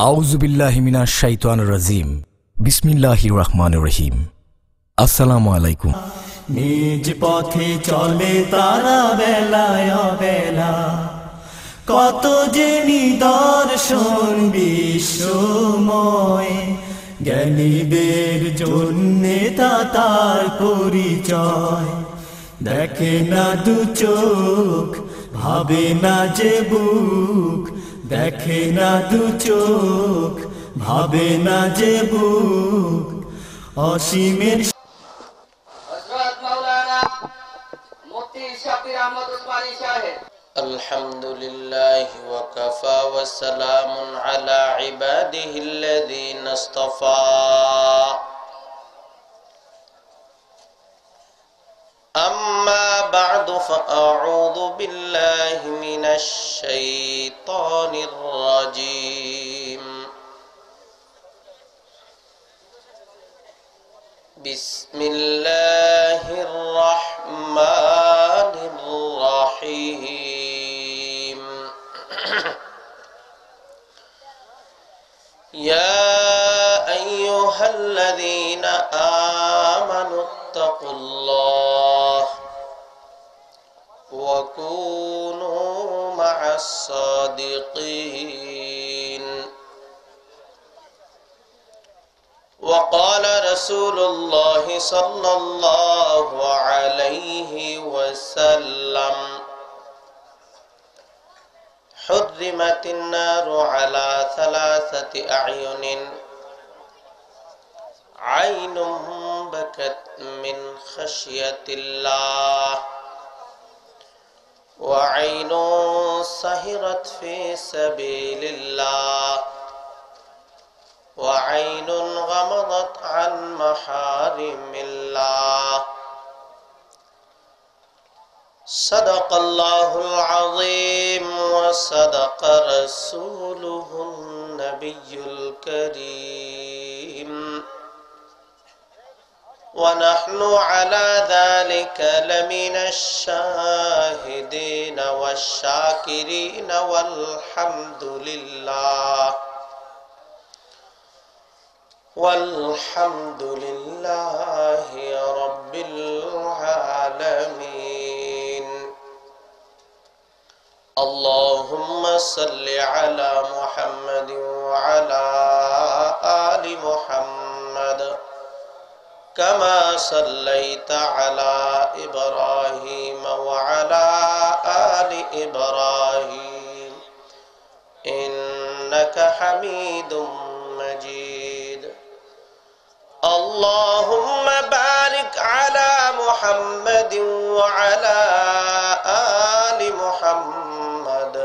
আউযু বিল্লাহি মিনাশ শাইতানির রাজিম। বিসমিল্লাহির রহমানির রহিম। আসসালামু আলাইকুম। নিজ পথে চলে তারা বেলায় বেলা, কত যে নিদর্শন বিশ্বময়। জ্ঞানীদের জন্যে তার পরিচয়, দেখে না দু চোখ ভাবে না যে বুক, দেখে না দু চোখ ভাবে না যে বুক। অসীমের আলহামদুলিল্লাহি ওয়া কাফা ওয়া সালামুন আলা ইবাদিহিল্লাযীনা ইসতাফা। আম্মা বা'দু ফাআউযু বিল্লাহি মিনাশ শাইতানির রাজীম। বিসমিল্লাহির রাহমানির রহিম। ইয়া আইয়ুহাল্লাযীনা আমানুত্তাকুল্লাহ ওয়া কুনু মা'আস সাদিকিন। وقال رسول الله صلى الله عليه وسلم حرمت النار على ثلاثة أعين: عين بكت من خشية الله، وعين سهرت في سبيل الله، وعين غمضت عن محارم الله. صدق الله العظيم وصدق رسوله النبي الكريم، ونحن على ذلك لمن الشاهدين والشاكرين والحمد لله والحمد لله رب العالمين. اللهم صل على محمد وعلى آل محمد كما صليت على إبراهيم وعلى آل إبراهيم إنك حميد مجيد. اللهم بارك على محمد وعلى آل محمد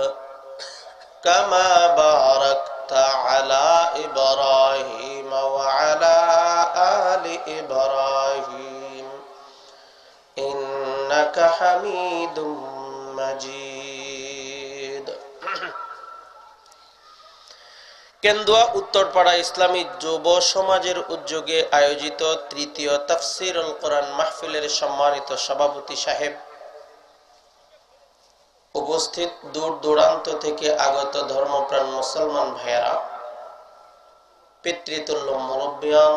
كما باركت على إبراهيم وعلى آل إبراهيم إنك حميد مجيد. কেন্দুয়া উত্তরপাড়া ইসলামী যুব সমাজের উদ্যোগে আয়োজিত তৃতীয় তাফসীরুল কোরআন মাহফিলের সম্মানিত সভাপতি সাহেব, উপস্থিত দূর দূরান্ত থেকে আগত ধর্মপ্রাণ মুসলমান ভাইয়েরা, পিতৃতুল্য মুরব্বিয়ান,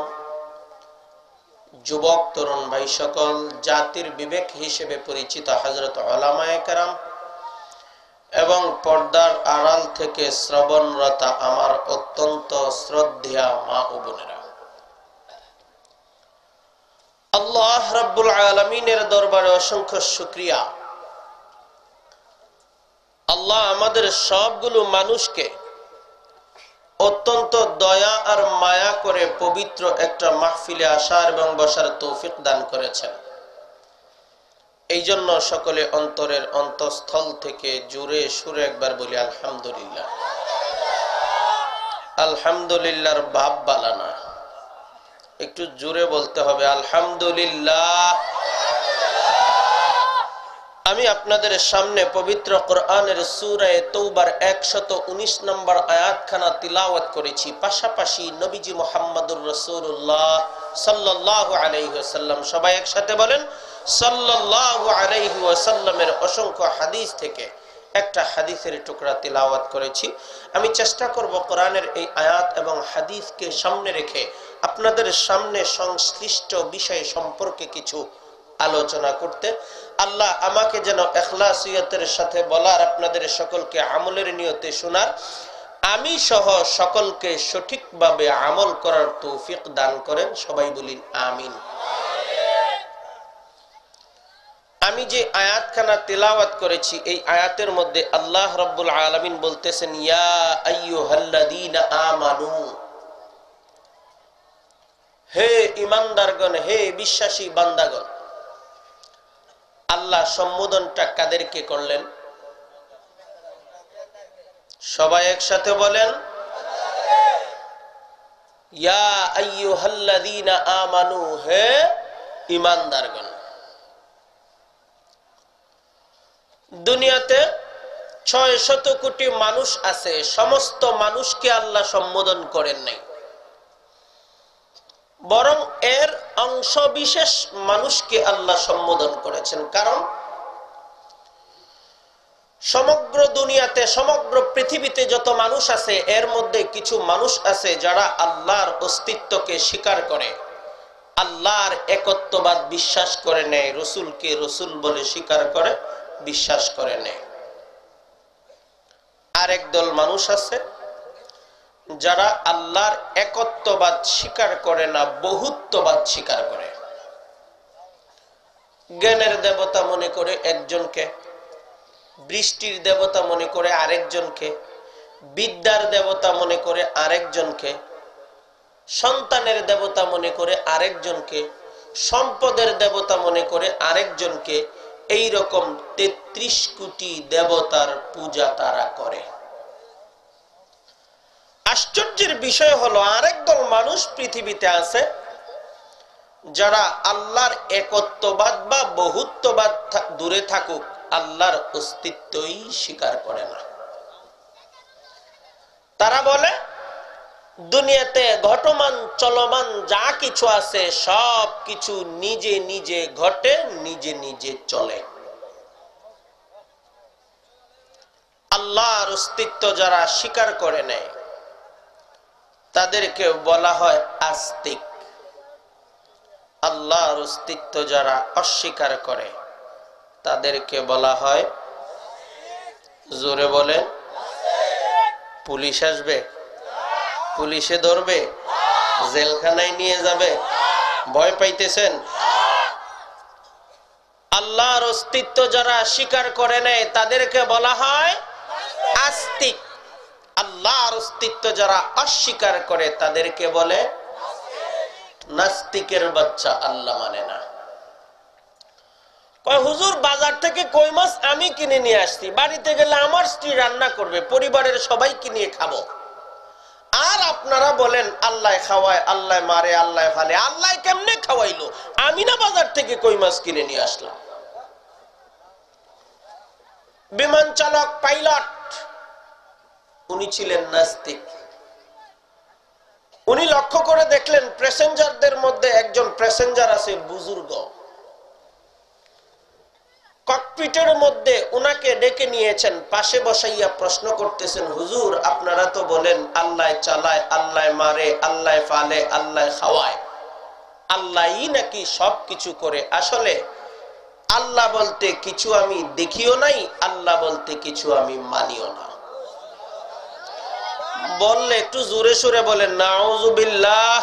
যুবক তরুণ ভাই সকল, জাতির বিবেক হিসেবে পরিচিত হযরত উলামায়ে কেরাম এবং পর্দার আড়াল থেকে শ্রবণরতা আমার অত্যন্ত শ্রদ্ধেয়া মা ও বোনেরা, আল্লাহ রাব্বুল আলামিনের দরবারে অসংখ্য শুকরিয়া। আল্লাহ আমাদের সবগুলো মানুষকে অত্যন্ত দয়া আর মায়া করে পবিত্র একটা মাহফিলে আসার এবং বসার তৌফিক দান করেছেন। এই জন্য সকলে অন্তরের অন্তঃস্থল থেকে জুড়ে সুরে একবার বলি আলহামদুলিল্লাহ। আলহামদুলিল্লাহর বাপ বালানা, একটু জুড়ে বলতে হবে আলহামদুলিল্লাহ। আমি আপনাদের সামনে পবিত্র কোরআনের সূরা তাওবার 119 নম্বর আয়াতখানা তিলাওয়াত করেছি। পাশাপাশি নবীজি মুহাম্মদুর রাসূলুল্লাহ সাল্লাল্লাহু আলাইহি ওয়াসাল্লাম, সবাই একসাথে বলেন সাল্লাল্লাহু আলাইহি ওয়াসাল্লামের অসংখ্য হাদিস থেকে একটা হাদিসের টুকরা তিলাওয়াত করেছি। আমি চেষ্টা করব কোরআনের এই আয়াত এবং হাদিসকে সামনে রেখে আপনাদের সামনে সংশ্লিষ্ট বিষয় সম্পর্কে কিছু আলোচনা করতে। আল্লাহ আমাকে যেন ইখলাসিয়তের সাথে বলার, আপনাদের সকলকে আমলের নিয়তে শোনার, আমি সহ সকলকে সঠিকভাবে আমল করার তৌফিক দান করেন। সবাই বলিন আমিন। আমি যে আয়াতখানা তেলাওয়াত করেছি এই আয়াতের মধ্যে আল্লাহ রাব্বুল আলামিন বলতেছেন, ইয়া আইয়ুহাল্লাযীনা আমানু, হে ঈমানদারগণ, হে বিশ্বাসী বান্দাগণ। আল্লাহ সম্বোধনটা কাদেরকে করলেন? সবাই একসাথে বলেন, ইয়া আইয়ুহাল্লাযীনা আমানু, হে ঈমানদারগণ। দুনিয়াতে 600 কোটি মানুষ আছে, সমস্ত মানুষকে আল্লাহ সম্বোধন করেন নাই, বরং এর অংশ বিশেষ মানুষকে আল্লাহ সম্বোধন করেছেন। কারণ সমগ্র দুনিয়াতে, সমগ্র পৃথিবীতে যত মানুষ আছে এর মধ্যে কিছু মানুষ আছে যারা আল্লাহর অস্তিত্বকে স্বীকার করে, আল্লাহর একত্ববাদ বিশ্বাস করে নেয়, রসুলকে রসুল বলে স্বীকার করে, বিশ্বাস করে নেয়। আরেক দল মানুষ আছে যারা আল্লাহর একত্ববাদ স্বীকার করে না, বহুত্ববাদ স্বীকার করে। জ্ঞানের দেবতা মনে করে একজনকে, বৃষ্টির দেবতা মনে করে আরেকজনকে, বিদ্যার দেবতা মনে করে আরেকজনকে, সন্তানের দেবতা মনে করে আরেকজনকে, সম্পদের দেবতা মনে করে আরেকজনকে। এই রকম 33 কোটি দেবতার পূজা তারা করে। আশ্চর্যের বিষয় হলো আরেক দল মানুষ পৃথিবীতে আছে যারা আল্লাহর একত্ববাদ বা বহুত্ববাদ দূরে থাকুক, আল্লাহর অস্তিত্বই স্বীকার করে না। তারা বলে দুনিয়াতে ঘটমান চলমান যা কিছু আছে সব কিছু নিজে নিজে ঘটে, নিজে নিজে চলে। আল্লাহর অস্তিত্ব যারা স্বীকার করে নেয় তাদেরকে বলা হয় আস্তিক। আল্লাহর অস্তিত্ব যারা অস্বীকার করে তাদেরকে বলা হয়, জোরে বলে, পুলিশ আসবে, পুলিশে ধরবে, জেলখানায় নিয়ে যাবে, ভয় পাইতেছেন? আল্লাহর অস্তিত্ব যারা স্বীকার করে নেয় তাদেরকে বলা হয় আস্তিক। আল্লাহর অস্তিত্ব যারা অস্বীকার করে তাদেরকে বলে নাস্তিকের বাচ্চা, আল্লাহ মানে না। কয় হুজুর বাজার থেকে কই মাছ আমি কিনে নিয়ে আসছি, বাড়িতে গেলে আমার স্ত্রী রান্না করবে, পরিবারের সবাইকে নিয়ে খাবো, আর আপনারা বলেন আল্লাহ খাওয়ায়, আল্লাহ মারে, আল্লাহ ফালে। আল্লাহ কেমনে খাওয়াইলো? আমি না বাজার থেকে কই মাছ কিনে নিয়ে আসলাম। বিমান চালক, পাইলট, উনি ছিলেন নাস্তিক। উনি লক্ষ্য করে দেখলেন প্যাসেঞ্জারদের মধ্যে একজন প্যাসেঞ্জার আছে বুজুর্গ। ককপিটের মধ্যে উনাকে ডেকে নিয়েছেন, পাশে বসাইয়া প্রশ্ন করতেছেন, হুজুর আপনারা তো বলেন আল্লাহ চালায়, আল্লাহ মারে, আল্লাহ ফালে, আল্লাহ খাওয়ায়, আল্লাহই নাকি সব কিছু করে। আসলে আল্লাহ বলতে কিছু আমি দেখিও নাই, আল্লাহ বলতে কিছু আমি মানিও না। বললে একটু জোরে সোরে বলেন নাউজুবিল্লাহ।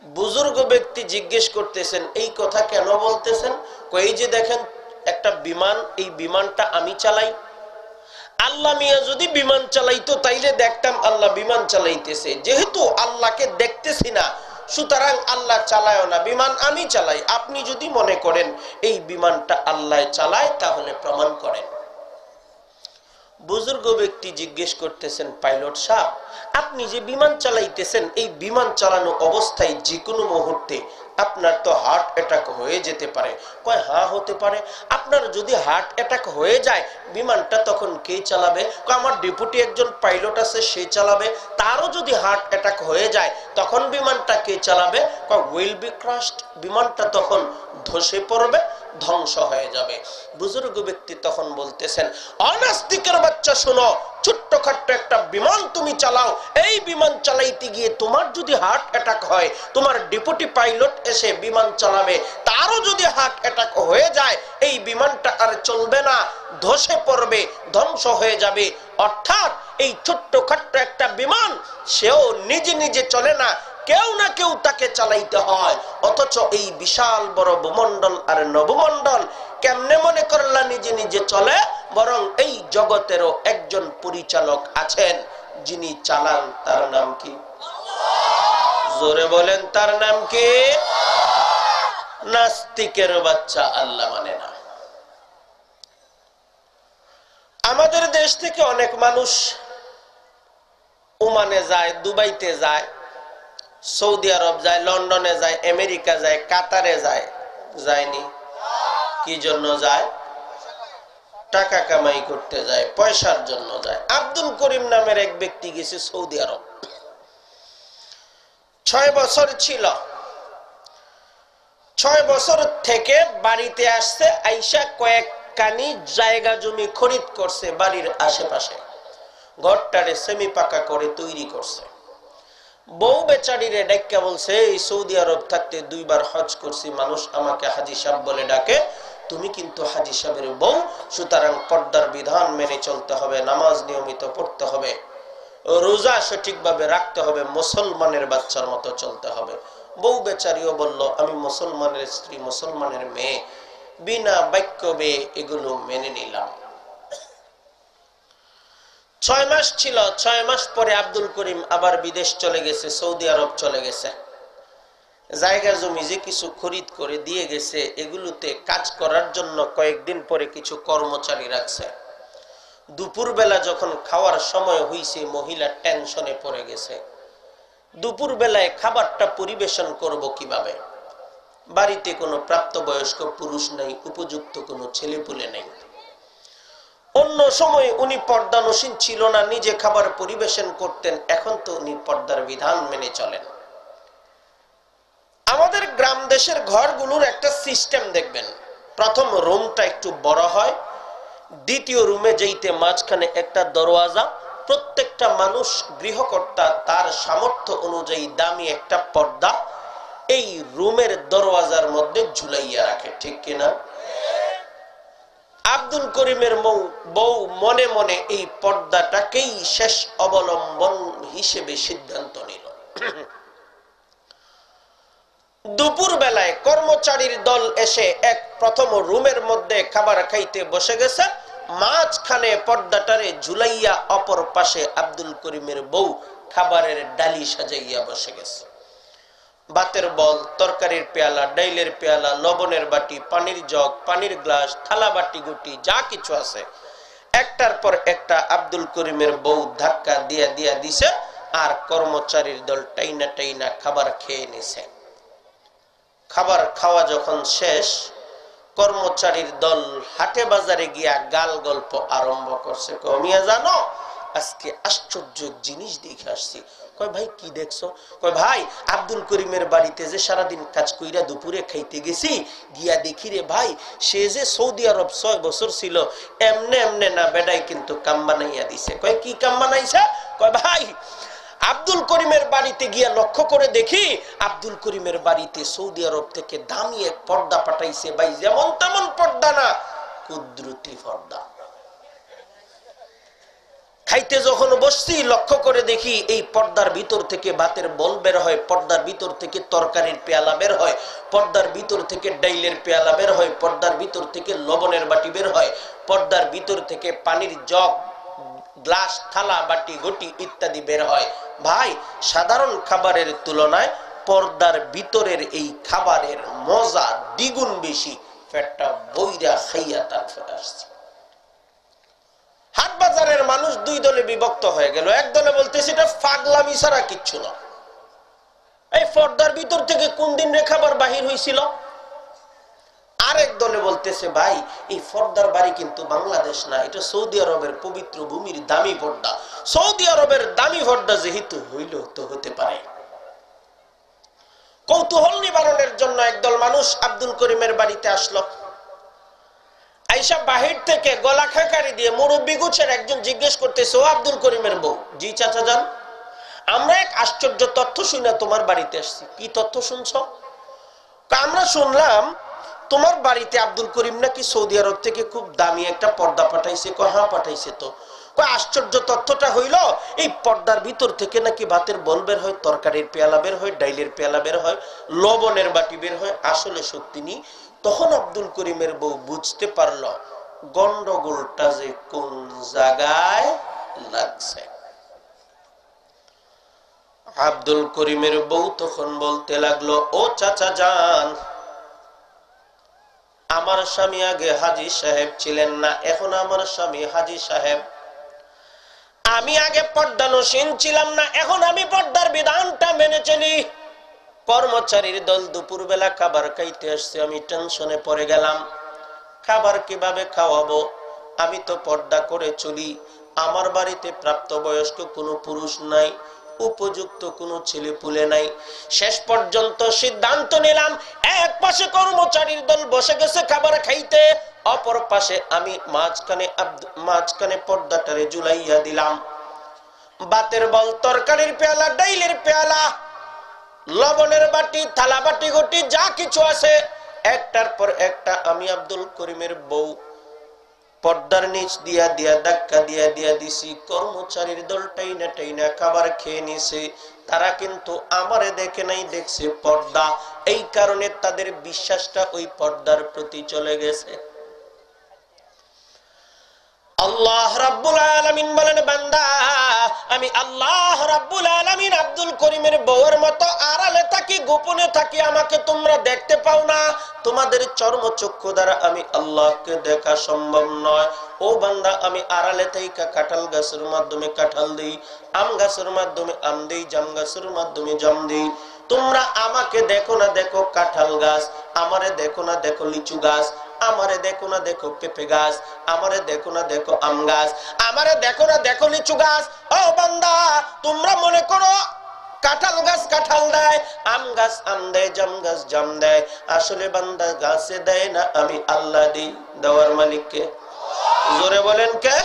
বুজুর্গ ব্যক্তি জিজ্ঞেস করতেছেন এই কথা কেন বলতেছেন? এই যে দেখেন একটা বিমান, এই বিমানটা আমি চালাই। আল্লাহ মিয়া যদি বিমান চালাইতো তাইলে দেখতাম আল্লাহ বিমান চালাইতেছে। যেহেতু আল্লাহকে দেখতেছি না, সুতরাং আল্লাহ চালায় না, বিমান আমি চালাই। আপনি যদি মনে করেন এই বিমানটা আল্লাহ চালায় তাহলে প্রমাণ করেন। বুজুর্গ ব্যক্তি জিজ্ঞেস করতেছেন, পাইলট সাহেব আপনি যে বিমান চালাইতেছেন, এই বিমান চালানো অবস্থায় যে কোনো মুহূর্তে আপনার তো হার্ট অ্যাটাক হয়ে যেতে পারে। কয় হ্যাঁ হতে পারে। আপনার যদি হার্ট অ্যাটাক হয়ে যায় বিমানটা তখন কে চালাবে? কয় আমার ডেপুটি একজন পাইলট আছে, সে চালাবে। তারও যদি হার্ট অ্যাটাক হয়ে যায় তখন বিমানটা কে চালাবে? কয় উইল বি ক্রাশড, বিমানটা তখন ধসে পড়বে। ধ্বংস হয়ে যাবে। বুজুর্গ ব্যক্তি তখন বলতেছেন, অনাস্তিকের বাচ্চা শোনো, ছোট্টখাট্ট একটা বিমান তুমি চালাও, এই বিমান চালাইতে গিয়ে তোমার যদি হার্ট অ্যাটাক হয়, তোমার ডেপুটি পাইলট এসে বিমান চালাবে, তারও যদি হার্ট অ্যাটাক হয়ে যায়, এই বিমানটা আর চলবে না, ধসে পড়বে, ধ্বংস হয়ে যাবে। অর্থাৎ এই ছোট্টখাট্ট একটা বিমান, সেও নিজে নিজে চলে না, কেউ না কেউ তাকে চালাইতে হয়। অথচ এই বিশাল বড় ভূমণ্ডল আর নভমণ্ডল কেমনে মনে করলা নিজে নিজে চলে? বরং এই জগতেরও একজন পরিচালক আছেন, যিনি চালান। তার নাম কি? জোরে বলেন, তার নাম কি? নাস্তিকের বাচ্চা আল্লাহ মানে না। আমাদের দেশ থেকে অনেক মানুষ ওমানে যায়, দুবাইতে যায়, সৌদি আরব যায়, লন্ডনে যায়, আমেরিকা যায়, কাতারে যায়। যায়নি? কি জন্য যায়? টাকা কামাই করতে যায়, পয়সার জন্য যায়। আব্দুল করিম নামের এক ব্যক্তি গেছে সৌদি আরব, 6 বছর ছিল। 6 বছর থেকে বাড়িতে আসছে, আইসা কয়েক কানি জায়গা জমি খরিদ করছে বাড়ির আশেপাশে, ঘরটারে সেমি পাকা করে তৈরি করছে। বউ বেচারিরে ডাক্কা বলছে, এই সৌদি আরব থাকতে 2 বার হজ করছি, মানুষ আমাকে হাজী সাহেব বলে ডাকে, তুমি কিন্তু হাজী সাহেবের বউ, সুতরাং পর্দার বিধান মেনে চলতে হবে, নামাজ নিয়মিত পড়তে হবে, রোজা সঠিকভাবে রাখতে হবে, মুসলমানের বাচ্চার মতো চলতে হবে। বউ বেচারিও বলল, আমি মুসলমানের স্ত্রী, মুসলমানের মেয়ে, বিনা বাক্য বেয়ে এগুলো মেনে নিলাম। 6 মাস ছিল। 6 মাস পরে আব্দুল করিম আবার বিদেশ চলে গেছে, সৌদি আরব চলে গেছে। জায়গা জমি যে কিছু খরিদ করে দিয়ে গেছে, এগুলোতে কাজ করার জন্য কয়েকদিন পরে কিছু কর্মচারী রাখছে। দুপুর বেলা যখন খাওয়ার সময় হইছে, মহিলা টেনশনে পড়ে গেছে। দুপুর বেলায় খাবারটা পরিবেশন করব কিভাবে? বাড়িতে কোনো প্রাপ্তবয়স্ক পুরুষ নাই, উপযুক্ত কোনো ছেলেপুলে নেই। অন্য সময় উনি পর্দানসীন ছিল না, নিজে খাবার পরিবেশন করতেন। এখন তো উনি পর্দার বিধান মেনে চলেন। আমাদের গ্রাম দেশের ঘরগুলোর একটা সিস্টেম দেখবেন, প্রথম রুমটা একটু বড় হয়, দ্বিতীয় রুমে যেতে মাঝখানে একটা দরওয়াজা, প্রত্যেকটা মানুষ গৃহকর্তা তার সামর্থ্য অনুযায়ী দামি একটা পর্দা এই রুমের দরওয়াজার মধ্যে ঝুলাইয়া রাখে, ঠিক কিনা? আব্দুল করিমের বউ মনে মনে এই পর্দাটাকেই শেষ অবলম্বন হিসেবে সিদ্ধান্ত নিল। দুপুর বেলায় কর্মচারীর দল এসে এক প্রথম রুমের মধ্যে খাবার খাইতে বসে গেছে। মাঝখানে পর্দাটারে ঝুলাইয়া অপর পাশে আব্দুল করিমের বউ খাবারের ডালি সাজাইয়া বসে গেছে। ভাতের বল, তরকারির পেয়ালা, ডাইলের পেয়ালা, লবণের বাটি, পানির জগ, পানির গ্লাস, থালা বাটি গুটি যা কিছু আছে একটার পর একটা আব্দুল করিমের বউ ধাক্কা দিয়া দিয়া দিছে, আর কর্মচারীর দল টাইনা টাইনা খাবার খেয়ে নিছে। খাবার খাওয়া যখন শেষ, কর্মচারীর দল হাটে বাজারে গিয়া গাল গল্প আরম্ভ করছে। কমিয়া জানো, আজকে আশ্চর্য জিনিস দেখে আসছি। কয় ভাই কি দেখছো? কয় ভাই আব্দুল করিমের বাড়িতে যে সারাদিন কাজ কইরা দুপুরে খাইতে গেছি, গিয়া দেখি রে ভাই, সে যে সৌদি আরব 6 বছর ছিল, এমনে এমনে না বেডাই কিন্তু কাম বানাইয়া দিছে। কয় কি কাম বানাইছে? কয় ভাই আব্দুল করিমের বাড়িতে গিয়া লক্ষ্য করে দেখি, আব্দুল করিমের বাড়িতে সৌদি আরব থেকে দামি এক পর্দা পাঠাইছে। ভাই যেমন তেমন পর্দা না, কুদরতি পর্দা। খাইতে যখন বসছি লক্ষ্য করে দেখি এই পর্দার ভিতর থেকে ভাতের বল বের হয়, পর্দার ভিতর থেকে তরকারির পেয়ালা বের হয়, পর্দার ভিতর থেকে ডাইলের পেয়ালা বের হয়, পর্দার ভিতর থেকে লবণের বাটি বের হয়, পর্দার ভিতর থেকে পানির জগ, গ্লাস, থালা বাটি ঘটি ইত্যাদি বের হয়। ভাই সাধারণ খাবারের তুলনায় পর্দার ভিতরের এই খাবারের মজা দ্বিগুণ বেশি। পেটটা বইরা খাইয়া তারপরে আসছে। হাট বাজারের মানুষ 2 দলে বিভক্ত হয়ে গেল। এক দলে বলতেছে এটা পাগলামি ছাড়া কিচ্ছু না, এই পর্দার ভিতর থেকে কোন দিন রে খাবার বাহির হয়েছিল। আরেক দলে বলতেছে ভাই এই পর্দার বাড়ি কিন্তু বাংলাদেশ না, এটা সৌদি আরবের পবিত্র ভূমির দামি পর্দা, সৌদি আরবের দামি পর্দা যেহেতু হইল তো হতে পারে। কৌতূহল নিবারণের জন্য একদল মানুষ আব্দুল করিমের বাড়িতে আসলো। আয়েশা বাহির থেকে গলা খাকারি দিয়ে মুরব্বি গুছের একজন জিজ্ঞেস করতেছে, ও আব্দুল করিমের বউ। জি চাচা যান, আমরা এক আশ্চর্য তথ্য শুনে তোমার বাড়িতে আসছি। কি তথ্য শুনছ? আমরা শুনলাম তোমার বাড়িতে আব্দুল করিম নাকি সৌদি আরব থেকে খুব দামি একটা পর্দা পাঠাইছে। হ্যাঁ পাঠাইছে। তো আশ্চর্য তথ্যটা হইল, এই পর্দার ভিতর থেকে নাকি ভাতের বল বের হয়, তরকারির পেয়ালা বের হয়, ডাইলের পেয়ালা বের হয়, লবণের বাটি বের হয়। আসলে সত্যি নি। তখন আব্দুল করিমের বউ বুঝতে পারল গন্ডগোলটা যে কোন জায়গায় লাগছে। আব্দুল করিমের বউ তখন বলতে লাগলো, ও চাচা যান, আমার স্বামী আগে হাজী সাহেব ছিলেন না, এখন আমার স্বামী হাজী সাহেব। আমি আগে পর্দানসীন ছিলাম না, এখন আমি পর্দার বিধানটা মেনে চলি। কর্মচারীর দল দুপুরবেলা খাবার খাইতে আসছে, আমি টেনশনে পড়ে গেলাম। খাবার কিভাবে খাওয়াবো? আমি তো পর্দা করে চলি। আমার বাড়িতে প্রাপ্তবয়স্ক কোনো পুরুষ নাই, উপযুক্ত কোনো ছেলে পুলে নাই। শেষ পর্যন্ত সিদ্ধান্ত নিলাম, এক পাশে কর্মচারীর দল বসে গেছে খাবার খাইতে, অপর পাশে আমি মাঝখানে পর্দাটারে ঝুলাইয়া দিলাম। ভাতের বল, তরকারির পেয়ালা, ডাইলের পেয়ালা, লবণের বাটি, থালা বাটি গুটি যা কিছু আছে একটার পর একটা আমি আব্দুল করিমের বউ পর্দার নিচ দিয়া ধাক্কা দিয়া দিছি। কর্মচারীর দল টাইনা খাবার খেয়ে নিছে। তারা কিন্তু আমারে দেখে নাই, দেখছে পর্দা। এই কারণে তাদের বিশ্বাসটা ওই পর্দার প্রতি চলে গেছে। আল্লাহ রাব্বুল আলামিন বলেন, বান্দা আমি আল্লাহ রাব্বুল আলামিন আব্দুল করিমের বউয়ের মতো আড়ালে থাকি, গোপনে থাকি, আমাকে তোমরা দেখতে পাও না। তোমাদের চর্মচক্ষু দ্বারা আমি আল্লাহকে দেখা সম্ভব নয়। ও বান্দা, আমি আড়ালে থাইকা কাঁঠাল গাছের মাধ্যমে কাঁঠাল দেই, আম গাছের মাধ্যমে আম দেই, জাম গাছের মাধ্যমে জাম দেই। তোমরা আমাকে দেখো না দেখো কাঁঠাল গাছ, আমারে দেখো না দেখো লিচু গাছ, আমারে দেখো না দেখো পেঁপে গাছ, আমারে দেখো না দেখো আম গাছ, আমারে দেখো না দেখো লিচু গাছ। ও বান্দা, তোমরা মনে করো কাঁঠাল গাছ কাঁঠাল দেয়, আম গাছ আম দেয়, জাম গাছ জাম দেয়। আসলে বান্দা গাছে দেয় না, আমি আল্লাহ দিই। দেওয়ার মালিককে জোরে বলেন কে?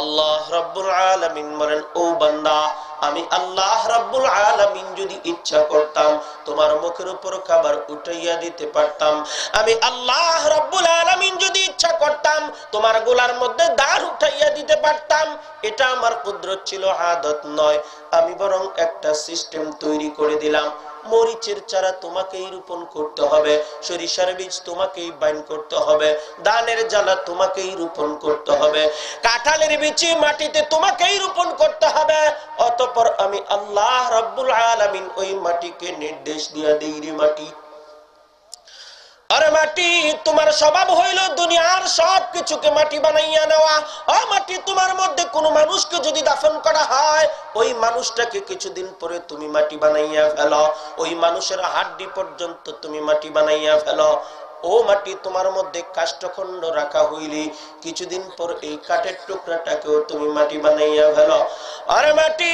আল্লাহ রাব্বুল আলামিন বলেন, ও বান্দা আমি আল্লাহ রাব্বুল আলামিন যদি ইচ্ছা করতাম তোমার মুখের উপর খাবার উঠাইয়া দিতে পারতাম। আমি আল্লাহ রাব্বুল আলামিন যদি ইচ্ছা করতাম তোমার গোলার মধ্যে দাঁড় উঠাইয়া দিতে পারতাম। এটা আমার কুদরত ছিল, আদত নয়। আমি বরং একটা সিস্টেম তৈরি করে দিলাম। মরিচের চারা তোমাকেই রোপণ করতে হবে, সরিষার বীজ তোমাকেই বাইন করতে হবে, ধানের জ্বালা তোমাকেই রোপণ করতে হবে, কাঁঠালের বীজ মাটিতে তোমাকেই রোপণ করতে হবে। অতঃপর আমি আল্লাহ রাব্বুল আলামিন ওই মাটিকে নির্দেশ দিয়া দেই, রে মাটি, আরে মাটি, তোমার স্বভাব হইল দুনিয়ার সব কিছুকে মাটি বানাইয়া নেওয়া। ও মাটি, তোমার মধ্যে কোনো মানুষকে যদি দাফন করা হয়, ওই মানুষটাকে কিছুদিন পরে তুমি মাটি বানাইয়া ফেলো, ওই মানুষের হাড্ডি পর্যন্ত তুমি মাটি বানাইয়া ফেলো। ও মাটি, তোমার মধ্যে কাষ্ঠখণ্ড রাখা হইলে কিছুদিন পর এই কাঠের টুকরাটাকেও তুমি মাটি বানাইয়া ফেলো। আরে মাটি,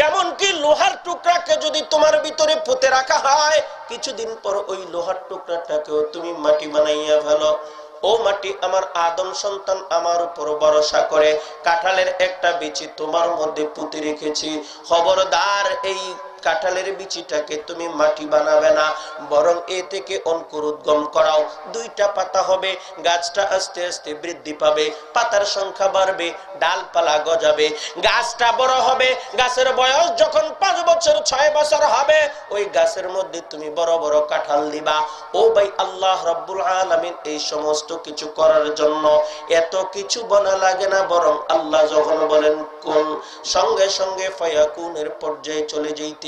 এমনকি লোহার টুকরাকে যদি তোমার ভিতরে পুঁতে রাখা হয়, কিছুদিন পর ওই লোহার টুকরাটাকেও তুমি মাটি বানাইয়া ফেলো। ও মাটি, আমার আদম সন্তান আমার উপর ভরসা করে কাঁঠালের একটা বিচি তোমার মধ্যে পুঁতে রেখেছি। খবরদার, এই কাঁঠালের বিচিটাকে তুমি মাটি বানাবে না, বরং এ থেকে অঙ্কুর উদ্গম করাও। 2টা পাতা হবে, গাছটা আস্তে আস্তে বৃদ্ধি পাবে, পাতার সংখ্যা বাড়বে, ডালপালা গজাবে, গাছটা বড় হবে। গাছের বয়স যখন 5 বছর 6 বছর হবে, ওই গাছের মধ্যে তুমি বড় বড় কাঁঠাল দিবা। ও ভাই, আল্লাহ রাব্বুল আলামিন এই সমস্ত কিছু করার জন্য এত কিছু বলা লাগে না, বরং আল্লাহ যখন বলেন কোন, সঙ্গে সঙ্গে ফায়াকুনের পর্যায়ে চলে যেতে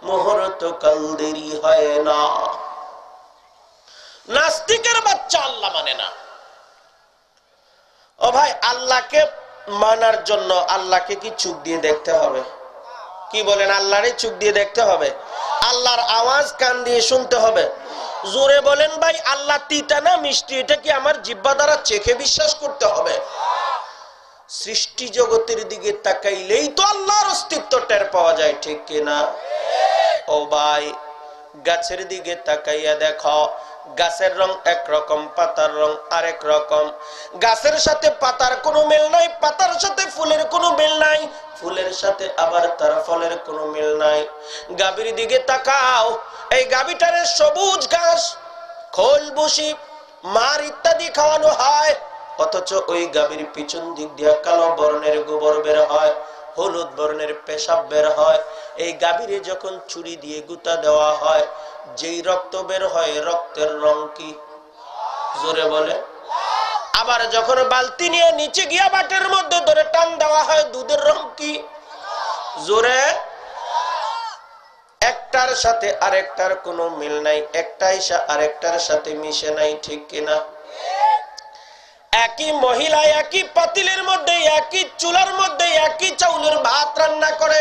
মুহূর্ত কাল দেরি হয় না। নাস্তিকের বাচ্চা আল্লাহ মানে না। ও ভাই, আল্লাহকে মানার জন্য আল্লাহকে কি চোখ দিয়ে দেখতে হবে? কি বলেন? আল্লাহরে চোখ দিয়ে দেখতে হবে, আল্লাহর আওয়াজ কান দিয়ে শুনতে হবে। জোরে বলেন ভাই, আল্লাহ তিতা না মিষ্টি, এটা কি আমার জিহ্বা দ্বারা চেখে বিশ্বাস করতে হবে? সৃষ্টি জগতের দিকে তাকাইলেই তো আল্লাহর অস্তিত্ব টের পাওয়া যায়, ঠিক কিনা? ও ভাই, গাছের দিকে তাকাইয়া দেখো, গাছের রং একরকম, পাতার রং আরেক রকম। গাছের সাথে পাতার কোনো মিল নাই, পাতার সাথে ফুলের কোনো মিল নাই, ফুলের সাথে আবার তার ফলের কোনো মিল নাই। গাভীর দিকে তাকাও, এই গাভীটারে সবুজ ঘাস, খোল, ভুসি, মার ইত্যাদি খাওয়ানো হয়, অথচ ওই গাভীর পিছন দিক দিয়ে কালো বর্ণের গোবর বের হয়, হলুদ বর্ণের পেশাব বের হয়। এই গাভীরে যখন ছুরি দিয়ে গুতা দেওয়া হয়, যেই রক্ত বের হয়, রক্তের রং কি? জোরে বলে। আবার যখন বালতি নিয়ে নিচে গিয়া বাটের মধ্যে ধরে টান দেওয়া হয়, দুধের রং কি? জোরে। একটার সাথে আরেকটার কোনো মিল নাই, একটা এসে আরেকটার সাথে মিশে নাই, ঠিক কিনা? একই মহিলা একই পাতিলের মধ্যে, একই চুলার মধ্যে একই চাউলের ভাত রান্না করে,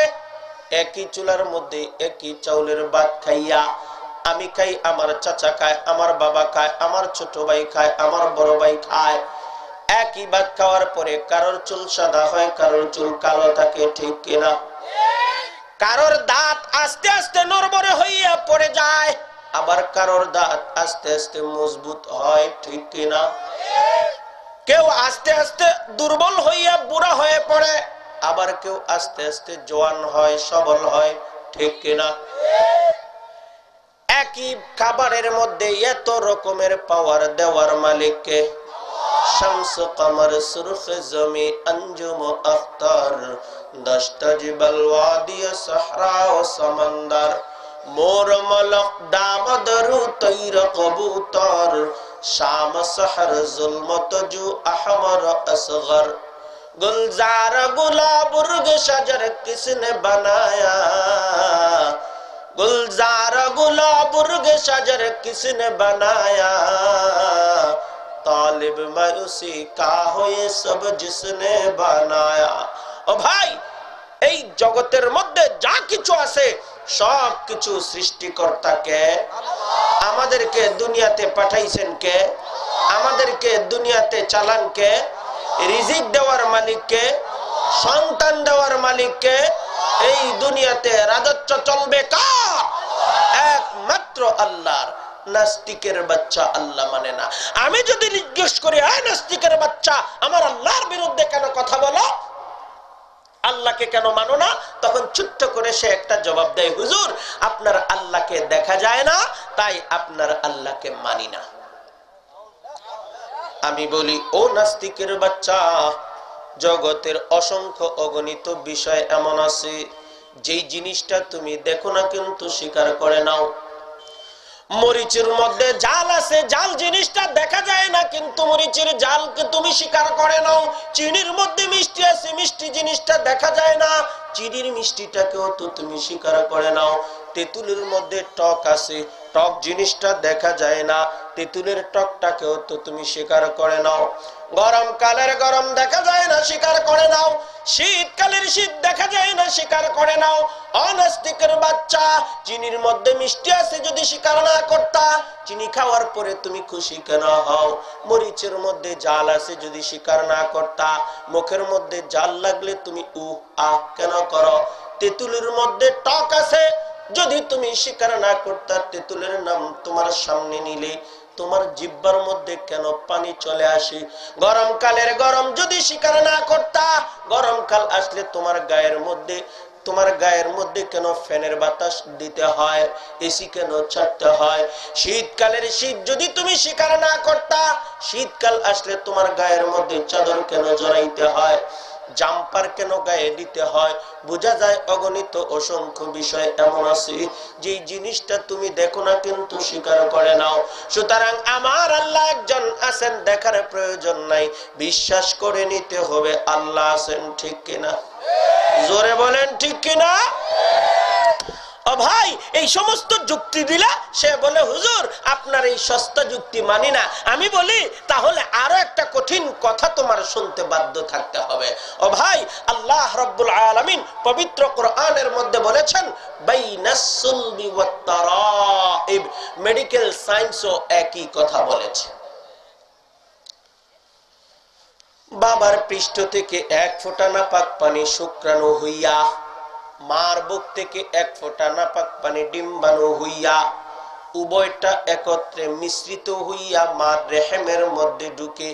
একই চুলার মধ্যে একই চাউলের ভাত খাইয়া আমি খাই, আমার চাচা খায়, আমার বাবা খায়, আমার ছোট ভাই খায়, আমার বড় ভাই খায়। একই ভাত খাওয়ার পরে কারোর চুল সাদা হয়, কারোর চুল কালো থাকে, ঠিক কিনা? কারোর দাঁত আস্তে আস্তে নড়বড়ে হইয়া পড়ে যায়, আবার কারোর দাঁত আস্তে আস্তে মজবুত হয়, ঠিক কিনা? কেউ আস্তে আস্তে দুর্বল হইয়া বুড়া হয়ে পড়ে, আবার কেউ আস্তে আস্তে জওয়ান হয়, সবল হয়, ঠিক কিনা? একই খাবারের মধ্যে এত রকমের পাওয়ার দেওয়ার মালিককে? শামস কমর সুরখ জমি अंजुम अख्तर दश्त जिबल वादी सहरा व समंदर मोर मलक दामदरु तैर कबूतर शाम सहर जुल्मत जु अहमर असगर गुलजार गुलाबुर्ग शजर किसने बनाया गुलजार गुलाबुर्ग शजर किसने बनाया तालिब मैं उसी का हो ये सब जिसने बनाया। ओ भाई, এই জগতের মধ্যে যা কিছু আছে সব কিছু সৃষ্টিকর্তা কে? আমাদেরকে দুনিয়াতে পাঠাইছেন কে? আমাদেরকে দুনিয়াতে চালান কে? রিজিক দেওয়ার মালিক কে? সন্তান দেওয়ার মালিক কে? এই দুনিয়াতে রাজত্ব চলবে কার? একমাত্র আল্লাহর। নাস্তিকের বাচ্চা আল্লাহ মানে না। আমি যদি জিজ্ঞেস করি, আয় নাস্তিকের বাচ্চা, আমার আল্লাহর বিরুদ্ধে কেন কথা বলো, আল্লাহকে কেন মানো না, তখন ছোট্ট করে সে একটা জবাব দেয়, হুজুর আপনার আল্লাহকে দেখা যায় না, তাই আপনার আল্লাহকে মানি না। আমি বলি, ও নাস্তিকের বাচ্চা, জগতের অসংখ্য অগণিত বিষয় এমন আছে যেই জিনিসটা তুমি দেখো না কিন্তু স্বীকার করে নাও। মরিচের মধ্যে জাল আছে, জাল জিনিসটা দেখা যায় না কিন্তু মরিচের জালকে তুমি স্বীকার করে নাও। চিনির মধ্যে মিষ্টি আছে, মিষ্টি জিনিসটা দেখা যায় না, চিনির মিষ্টিটাকেও তো তুমি স্বীকার করে নাও। তেঁতুলের মধ্যে টক আছে, টক জিনিসটা দেখা যায় না, তেঁতুলের টকটাকেও তো তুমি স্বীকার করে নাও। গরমকালের গরম দেখা যায় না, স্বীকার করে নাও। শীতকালের শীত দেখা যায় না, স্বীকার করে নাও। অনাস্তিকের বাচ্চা, চিনির মধ্যে মিষ্টি আছে যদি স্বীকার না করতা, চিনি খাওয়ার পরে তুমি খুশি কেন হও? মরিচের মধ্যে জাল আছে যদি স্বীকার না করতা, মুখের মধ্যে জাল লাগলে তুমি উহ আহ কেন করো? তেঁতুলের মধ্যে টক আছে যদি তুমি স্বীকার না করতা, তেঁতুলের নাম তোমার সামনে নিলে তোমার জিহ্বার মধ্যে কেন পানি চলে আসে? গরমকালের গরম যদি স্বীকার না করতা, গরমকাল আসলে তোমার গায়ের মধ্যে কেন ফ্যানের বাতাস দিতে হয়, এসি কেন ছাড়তে হয়? শীতকালের শীত যদি তুমি স্বীকার না করতা, শীতকাল আসলে তোমার গায়ের মধ্যে চাদর কেন জড়াইতে হয়, জাম্পার কেন গায়ে দিতে হয়? বোঝা যায় অগণিত অসংখ্য বিষয় এমন আছে যে জিনিসটা তুমি দেখো না কিন্তু স্বীকার করে নাও। সুতরাং আমার আল্লাহ একজন আছেন, দেখার প্রয়োজন নাই, বিশ্বাস করে নিতে হবে আল্লাহ আছেন, ঠিক কিনা? জোরে বলেন ঠিক কিনা? ও ভাই, এই সমস্ত যুক্তি দিলা, সে বলে হুজুর আপনার এই সস্তা যুক্তি মানি না। আমি বলি তাহলে আরো একটা কঠিন কথা তোমার শুনতে বাধ্য থাকতে হবে। ও ভাই, আল্লাহ রাব্বুল আলামিন পবিত্র কোরআনের মধ্যে বলেছেন বাইনাস সুলবি ওয়াত তারাইব, মেডিকেল সায়েন্সও একই কথা বলেছে। বাবার পৃষ্ঠ থেকে এক ফোঁটা নাপাক পানি শুক্রাণু হইয়া, মার বুক থেকে এক ফোঁটা নাপাক পানি ডিম্বাণু হইয়া উভয়টা একত্রে মিশ্রিত হইয়া মার রেহেমের মধ্যে ঢুকে।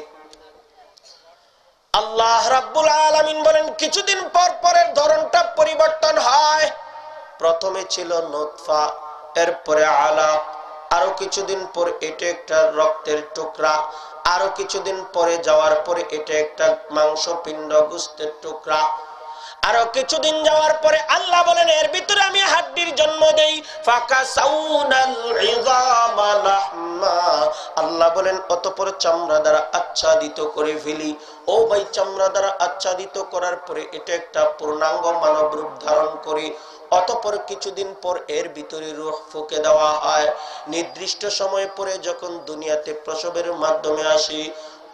আল্লাহ রাব্বুল আলামিন বলেন কিছুদিন পর পরের ধরনটা পরিবর্তন হয়। প্রথমে ছিল নুতফা, এরপরে আলাক, আরো কিছুদিন পর এটা একটা রক্তের টুকরা, আরো কিছুদিন পরে যাওয়ার পরে এটা একটা মাংসপিণ্ড গোশতের টুকরা, আরো কিছুদিন যাওয়ার পরে আল্লাহ বলেন এর ভিতরে আমি হাড্ডির জন্ম দেই। ফাকাসাউনাল ইযামা লাহমা, আল্লাহ বলেন অতঃপর চামড়া দ্বারা আচ্ছাদিত করে ফেলি। ও ভাই, চামড়া দ্বারা আচ্ছাদিত করার পরে এটা একটা পূর্ণাঙ্গ মানব রূপ ধারণ করে অতঃপর কিছুদিন পর এর ভিতরে রূহ ফুঁকে দেওয়া হয়। নির্দিষ্ট সময় পরে যখন দুনিয়াতে প্রসবের মাধ্যমে আসে,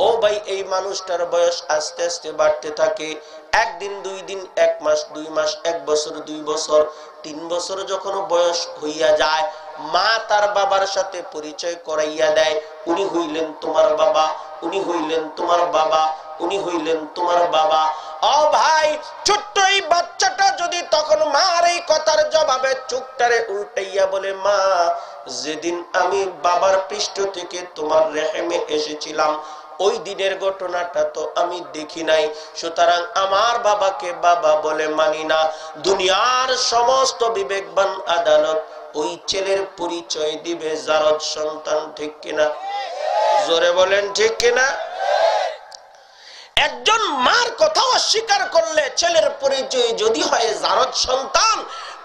ও ভাই এই মানুষটার বয়স আস্তে আস্তে বাড়তে থাকে। একদিন, 2 দিন, 1 মাস, 2 মাস, 1 বছর, 2 বছর, 3 বছর যখন বয়স হইয়া যায়, মা তার বাবার সাথে পরিচয় করাইয়া দেয়। উনি হইলেন তোমার বাবা, উনি হইলেন তোমার বাবা, উনি হইলেন তোমার বাবা। ও ভাই, ছোট্ট এই বাচ্চাটা যদি তখন মার এই কথার জবাবে চোখটারে উল্টাইয়া বলে, মা যেদিন আমি বাবার পৃষ্ঠ থেকে তোমার রেহেমে এসেছিলাম ওই দিনের ঘটনাটা তো আমি দেখি নাই, সুতরাং আমার বাবাকে বাবা বলে মানি না। দুনিয়ার সমস্ত বিবেকবান আদালত ওই ছেলের পরিচয় দিবে জারদ সন্তান, ঠিক কিনা? জোরে বলেন ঠিক কিনা? একজন মার কথা অস্বীকার করলে ছেলের পরিচয় যদি হয় জারদ সন্তান,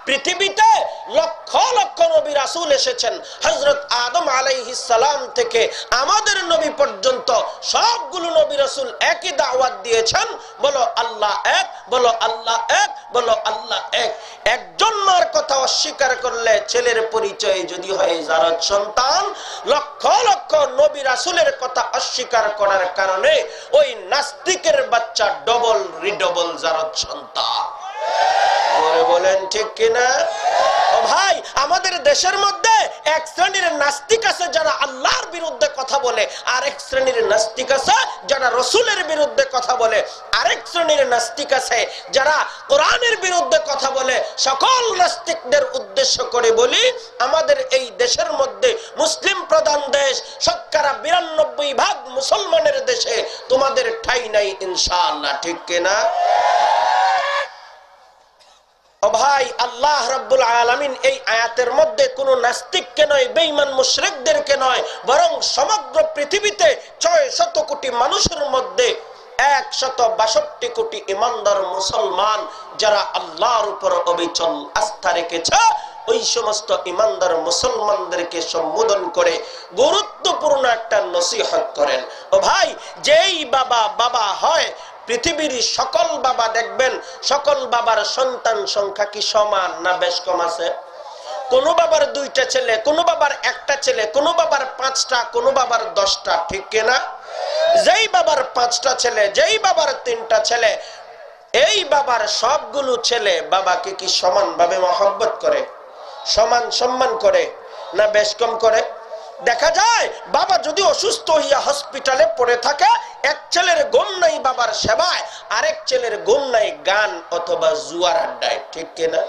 পৃথিবীতে লক্ষ লক্ষ নবী রাসূল এসেছেন। হযরত আদম আলাইহিস সালাম থেকে আমাদের নবী পর্যন্ত সবগুলো নবী রাসূল একই দাওয়াত দিয়েছেন, বলো আল্লাহ এক, বলো আল্লাহ এক, বলো আল্লাহ এক। একজন মার কথা অস্বীকার করলে ছেলের পরিচয় যদি হয় জারদ সন্তান, লক্ষ লক্ষ নবী রাসূলের কথা অস্বীকার করার কারণে ওই নাস্তিকের বাচ্চা ডবল রিডবল জারদ সন্তান। বলেন ঠিক কিনা? ও ভাই, আমাদের দেশের মধ্যে এক শ্রেণীর নাস্তিক আছে যারা আল্লাহর বিরুদ্ধে কথা বলে, আরেক শ্রেণীর নাস্তিক আছে যারা রসুলের বিরুদ্ধে কথা বলে, আরেক শ্রেণীর নাস্তিক আছে যারা কোরআনের বিরুদ্ধে কথা বলে। সকল নাস্তিকদের উদ্দেশ্য করে বলি, আমাদের এই দেশের মধ্যে মুসলিম প্রধান দেশ, শতকরা 92% মুসলমানের দেশে তোমাদের ঠাঁই নাই ইনশাআল্লাহ, ঠিক কিনা? ও ভাই, আল্লাহ রাব্বুল আলামিন এই আয়াতের মধ্যে কোনো নাস্তিককে নয়, বেঈমান মুশরিকদেরকে নয়, বরং সমগ্র পৃথিবীতে 600 কোটি মানুষের মধ্যে 162 কোটি ইমানদার মুসলমান যারা আল্লাহর উপর অবিচল আস্থা রেখেছে, ওই সমস্ত ইমানদার মুসলমানদেরকে সম্বোধন করে গুরুত্বপূর্ণ একটা নসিহত করেন। ও ভাই, যেই বাবা বাবা হয়, পৃথিবীর সকল বাবা দেখবেন, সকল বাবার সন্তান সংখ্যা কি সমান না বেশ কম আছে? কোন বাবার 2টা ছেলে, কোন বাবার 1টা ছেলে, কোন বাবার 5টা, কোন বাবার 10টা, ঠিক কিনা? যেই বাবার 5টা ছেলে, যেই বাবার 3টা ছেলে, এই বাবার সবগুলো ছেলে বাবাকে কি সমানভাবে মহব্বত করে, সমান সম্মান করে না বেশ কম করে? দেখা যায় বাবা যদি অসুস্থ হইয়া হসপিটালে পড়ে থাকে, এক ছেলের ঘুম নাই বাবার সেবায়, আরেক ছেলের ঘুম নাই গান অথবা জুয়ার আড্ডায়, ঠিক কিনা?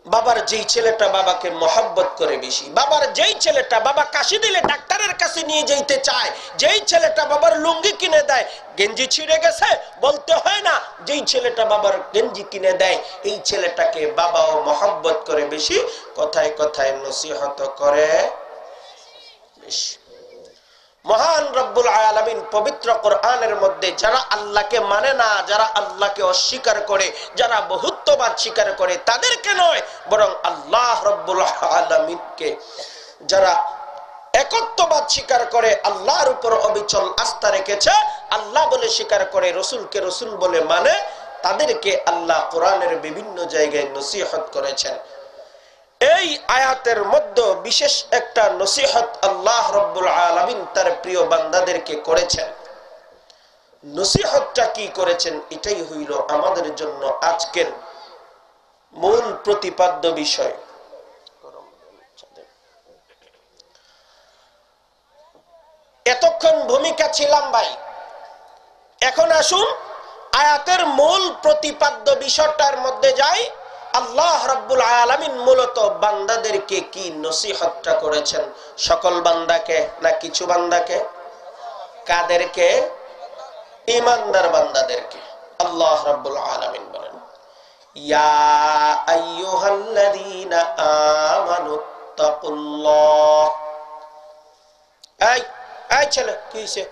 বাবার যেই ছেলেটা বাবাকে মহব্বত করে বেশি, বাবার যেই ছেলেটা বাবা কাশি দিলে ডাক্তারের কাছে নিয়ে যেতে চায়, যেই ছেলেটা বাবার লুঙ্গি কিনে দেয়, গেঞ্জি ছিঁড়ে গেছে বলতে হয় না, যেই ছেলেটা বাবার গেঞ্জি কিনে দেয়, এই ছেলেটাকে বাবাও মহব্বত করে বেশি, কথায় কথায় নসিহত করে বেশি। মহান রব্বুল আলামিন পবিত্র কোরআনের মধ্যে যারা আল্লাহকে মানে না, যারা আল্লাহকে অস্বীকার করে, যারা বহুত্ববাদ স্বীকার করে, তাদেরকে নয়, বরং আল্লাহ রব্বুল আলামিনকে যারা একত্ববাদ স্বীকার করে, আল্লাহর উপর অবিচল আস্থা রেখেছে, আল্লাহ বলে স্বীকার করে, রসুলকে রসুল বলে মানে, তাদেরকে আল্লাহ কোরআনের বিভিন্ন জায়গায় নসিহত করেছেন। এই আয়াতের মধ্যে বিশেষ একটা নসিহত আল্লাহ রাব্বুল আলামিন তার প্রিয় বান্দাদেরকে করেছেন। নসিহতটা কি করেছেন, এটাই হইল আমাদের জন্য আজকের মূল প্রতিপাদ্য বিষয়। এতক্ষণ ভূমিকা ছিলাম ভাই, এখন আসুন আয়াতের মূল প্রতিপাদ্য বিষয়টার মধ্যে যাই। আল্লাহ রাব্বুল আলামিন মূলত বান্দাদেরকে কি নসিহতটা করেছেন? সকল বান্দাকে না কিছু বান্দাকে? কাদেরকে? ঈমানদার বান্দাদেরকে। আল্লাহ রাব্বুল আলামিন বলেন, ইয়া আইয়ুহাল্লাযীনা আমানুত্তাকুল্লাহ। এই ছেলে, কি হইছে?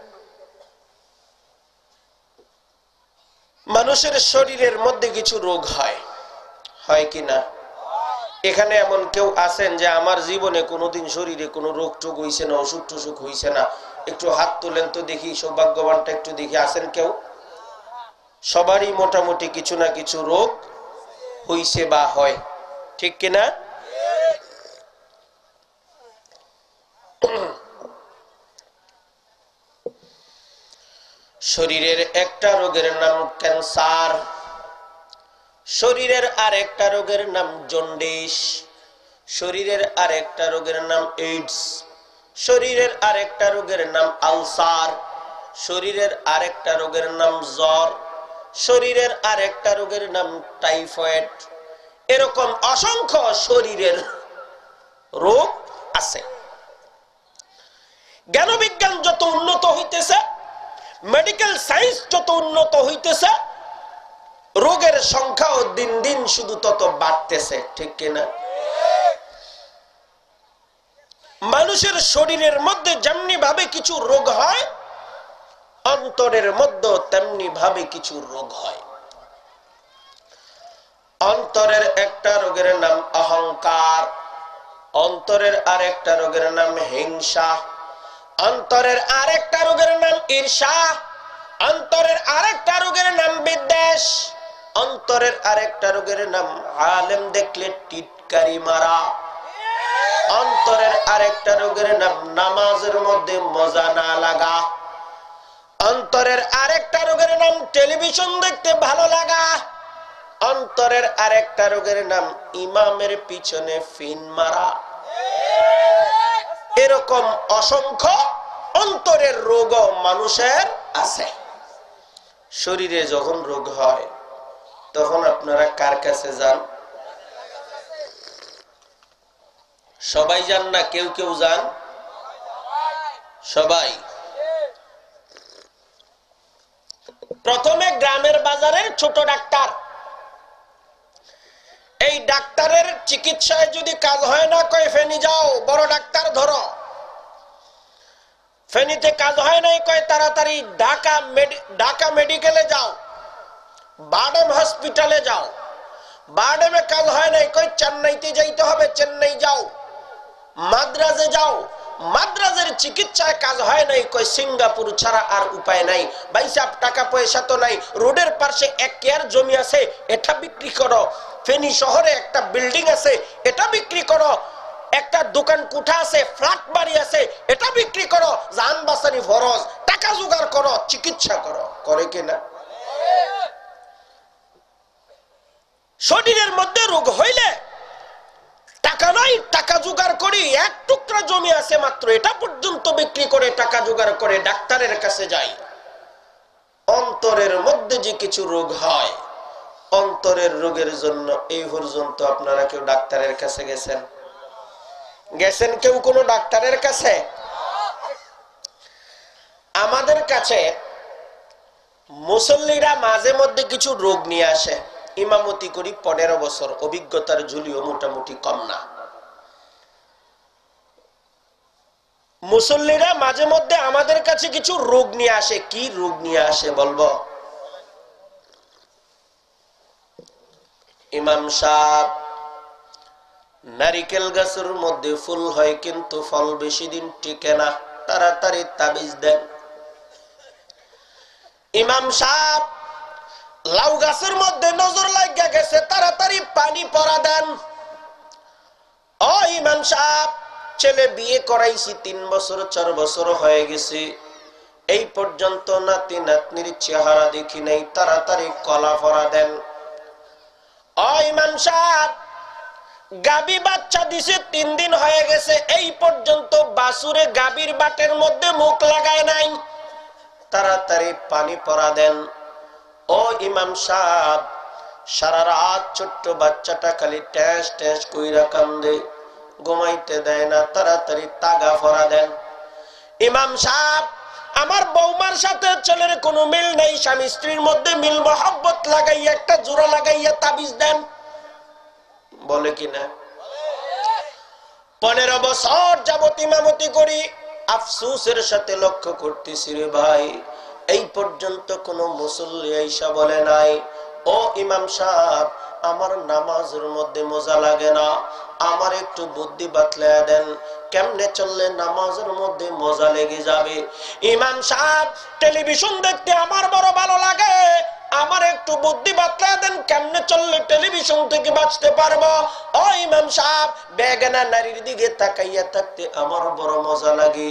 মানুষের শরীরের মধ্যে কিছু রোগ হয়, হয় কি না? এখানে এমন কেউ আছেন যে আমার জীবনে কোনোদিন শরীরে কোনো রোগ টোগ হইছে না, অসুখ টসুখ হইছে না? একটু হাত তোলেন তো দেখি, সৌভাগ্যবানটা একটু দেখি, আছেন কেউ? সবারই মোটামুটি কিছু না কিছু রোগ হইছে বা হয়, ঠিক কিনা? শরীরের একটা রোগের নাম ক্যান্সার, শরীরের আরেকটা রোগের নাম জন্ডিস, শরীরের আরেকটা রোগের নাম এইডস, শরীরের আরেকটা রোগের নাম আলসার, শরীরের আরেকটা রোগের নাম জ্বর, শরীরের আরেকটা রোগের নাম টাইফয়েড। এরকম অসংখ্য শরীরের রোগ আছে। জ্ঞান বিজ্ঞান যত উন্নত হইতেছে, মেডিকেল সায়েন্স যত উন্নত হইতেছে, রোগের সংখ্যাও দিন দিন শুধু তত বাড়তেছে, ঠিক কিনা? মানুষের শরীরের মধ্যে যেমনি ভাবে কিছু রোগ হয়, অন্তরের মধ্যে তেমনি ভাবে কিছু রোগ হয়। অন্তরের একটা রোগের নাম অহংকার, অন্তরের আরেকটা রোগের নাম হিংসা, অন্তরের আরেকটা রোগের নাম ঈর্ষা, অন্তরের আরেকটা রোগের নাম বিদ্বেষ, অন্তরের আরেকটা রোগের নাম আলেম দেখলে টিটকারি মারা, অন্তরের আরেকটা রোগের নাম নামাজের মধ্যে মজা না লাগা, অন্তরের আরেকটা রোগের নাম টেলিভিশন দেখতে ভালো লাগা, অন্তরের আরেকটা রোগের নাম ইমামের পিছনে ফিন মারা। এরকম অসংখ্য অন্তরের রোগ মানুষের আছে। শরীরে যখন রোগ হয় তখন আপনারা কার কাছে যান? সবাই যান না কেউ কেউ যান? সবাই। প্রথমে গ্রামের বাজারের ছোট ডাক্তার, এই ডাক্তারের চিকিৎসায় যদি কাজ হয় না, কয় ফেনী যাও, বড় ডাক্তার ধরো। ফেনীতে কাজ হয় নাই, কয় তাড়াতাড়ি ঢাকা মেডিকেলে যাও, বারডেম হসপিটালে যাও। বারডেমে কাজ হয় নাই, কয় চেন্নাইতে যাইতে হবে, চেন্নাই যাও। মাদ্রাজে যাও, মাদ্রাজের চিকিৎসায় কাজ হয় নাই, কয় সিঙ্গাপুর ছাড়া আর উপায় নাই। ভাই সাহেব, টাকা পয়সা তো নাই, রোডের পাশে 1 কেয়ার জমি আছে, এটা বিক্রি করো। ফেনী শহরে একটা বিল্ডিং আছে, এটা বিক্রি করো। একটা দোকান কুঠা আছে, ফ্ল্যাট বাড়ি আছে, এটা বিক্রি করো। জান বাঁচানি ফরজ, টাকা জোগাড় করো, চিকিৎসা করো। করে কিনা? শরীরের মধ্যে রোগ হইলে টাকা নাই, টাকা জোগাড় করি, 1 টুকরা জমি আছে মাত্র, এটা পর্যন্ত বিক্রি করে টাকা জোগাড় করে ডাক্তারের কাছে যাই। অন্তরের মধ্যে যে কিছু রোগ হয়, অন্তরের রোগের জন্য এই পর্যন্ত আপনারা কেউ ডাক্তারের কাছে গেছেন? গেছেন কেউ কোনো ডাক্তারের কাছে? আমাদের কাছে মুসল্লিরা মাঝে মধ্যে কিছু রোগ নিয়ে আসে। ইমামতি করি 15 বছর, অভিজ্ঞতার ঝুলিও মোটামুটি কম না। মুসল্লিরা মাঝে মধ্যে আমাদের কাছে কিছু রোগ নিয়ে আসে। কি রোগ নিয়ে আসে বলবো? ইমাম সাহেব, নারিকেল গাছের মধ্যে ফুল হয় কিন্তু ফল বেশি দিন টিকে না, তাড়াতাড়ি তাবিজ দেন। ইমাম সাহেব, লাউ গাছের মধ্যে নজর লাগিয়া গেছে, তাড়াতাড়ি পানি পড়া দেন। ও ইমাম সাহেব, ছেলে বিয়ে করাইছি 3 বছর 4 বছর হয়ে গেছে, এই পর্যন্ত নাতি নাতনির চেহারা দেখি নাই, তাড়াতাড়ি কলা পড়া দেন। ও ইমাম সাহেব, গাবি বাচ্চা দিছে 3 দিন হয়ে গেছে, এই পর্যন্ত বাছুরে গাবির বাটের মধ্যে মুখ লাগায় নাই, তাড়াতাড়ি পানি পড়া দেন। ও ইমাম সাহেব, সারা রাত ছোট্ট বাচ্চাটা খালি ট্যাঁস ট্যাঁস কইরা কান্দে, ঘুমাইতে দেয় না, তাড়াতাড়ি তাগা ফরা দেন। ইমাম সাহেব, আমার বৌমার সাথে ছেলের কোনো মিল নেই, স্বামী স্ত্রীর মধ্যে মিল মহব্বত লাগাইয়া একটা জোড়া লাগাইয়া তাবিজ দেন। বলে কিনা? 15 বছর যাবত ইমামতি করি, আফসোসের সাথে লক্ষ্য করতেছি রে ভাই, এই পর্যন্ত কোনো মুসল্লি আইসা বলে নাই, ও ইমাম সাহেব আমার নামাজের মধ্যে মজা লাগে না, আমার একটু বুদ্ধি বাতলায়া দেন, কেমনে চললে নামাজের মধ্যে মজা লেগে যাবে। ইমাম সাহেব, টেলিভিশন দেখতে আমার বড় ভালো লাগে, আমার একটু বুদ্ধি বাতলায়া দেন, কেমনে চললে টেলিভিশন থেকে বাঁচতে পারবো। ও ইমাম সাহেব, বেগানা নারীর দিকে তাকাইয়া থাকতে আমার বড় মজা লাগে,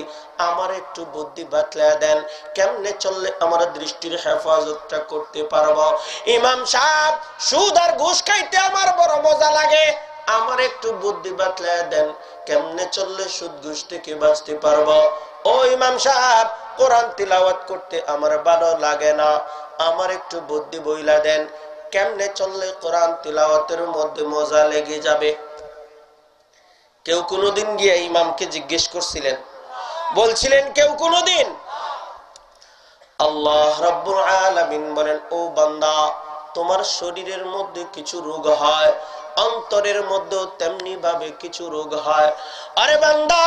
আমার একটু বুদ্ধি বাতলায়া দেন, কেমনে চললে আমার দৃষ্টির হেফাজতটা করতে পারবো। ইমাম সাহেব, সুদ আর ঘুষ খাইতে আমার বড় মজা লাগে, আমার একটু বুদ্ধি বাতলায়া দেন, কেমনে চললে সুদ ঘুষ থেকে বাঁচতে পারবো। ও ইমাম সাহেব, কোরআন তিলাওয়াত করতে আমার ভালো লাগে না, আমার একটু বুদ্ধি বইলা দেন, কেমনে চললে কোরআন তিলাওয়াতের মধ্যে মজা লেগে যাবে। কেউ কোনোদিন গিয়ে ইমামকে জিজ্ঞেস করছিলেন? বলছিলেন কেউ কোনোদিন? আল্লাহ রাব্বুল আলামিন বলেন, ও বান্দা, তোমার শরীরের মধ্যে কিছু রোগ হয়, অন্তরের মধ্যে তেমনি ভাবে কিছু রোগ হয়। আরে বান্দা,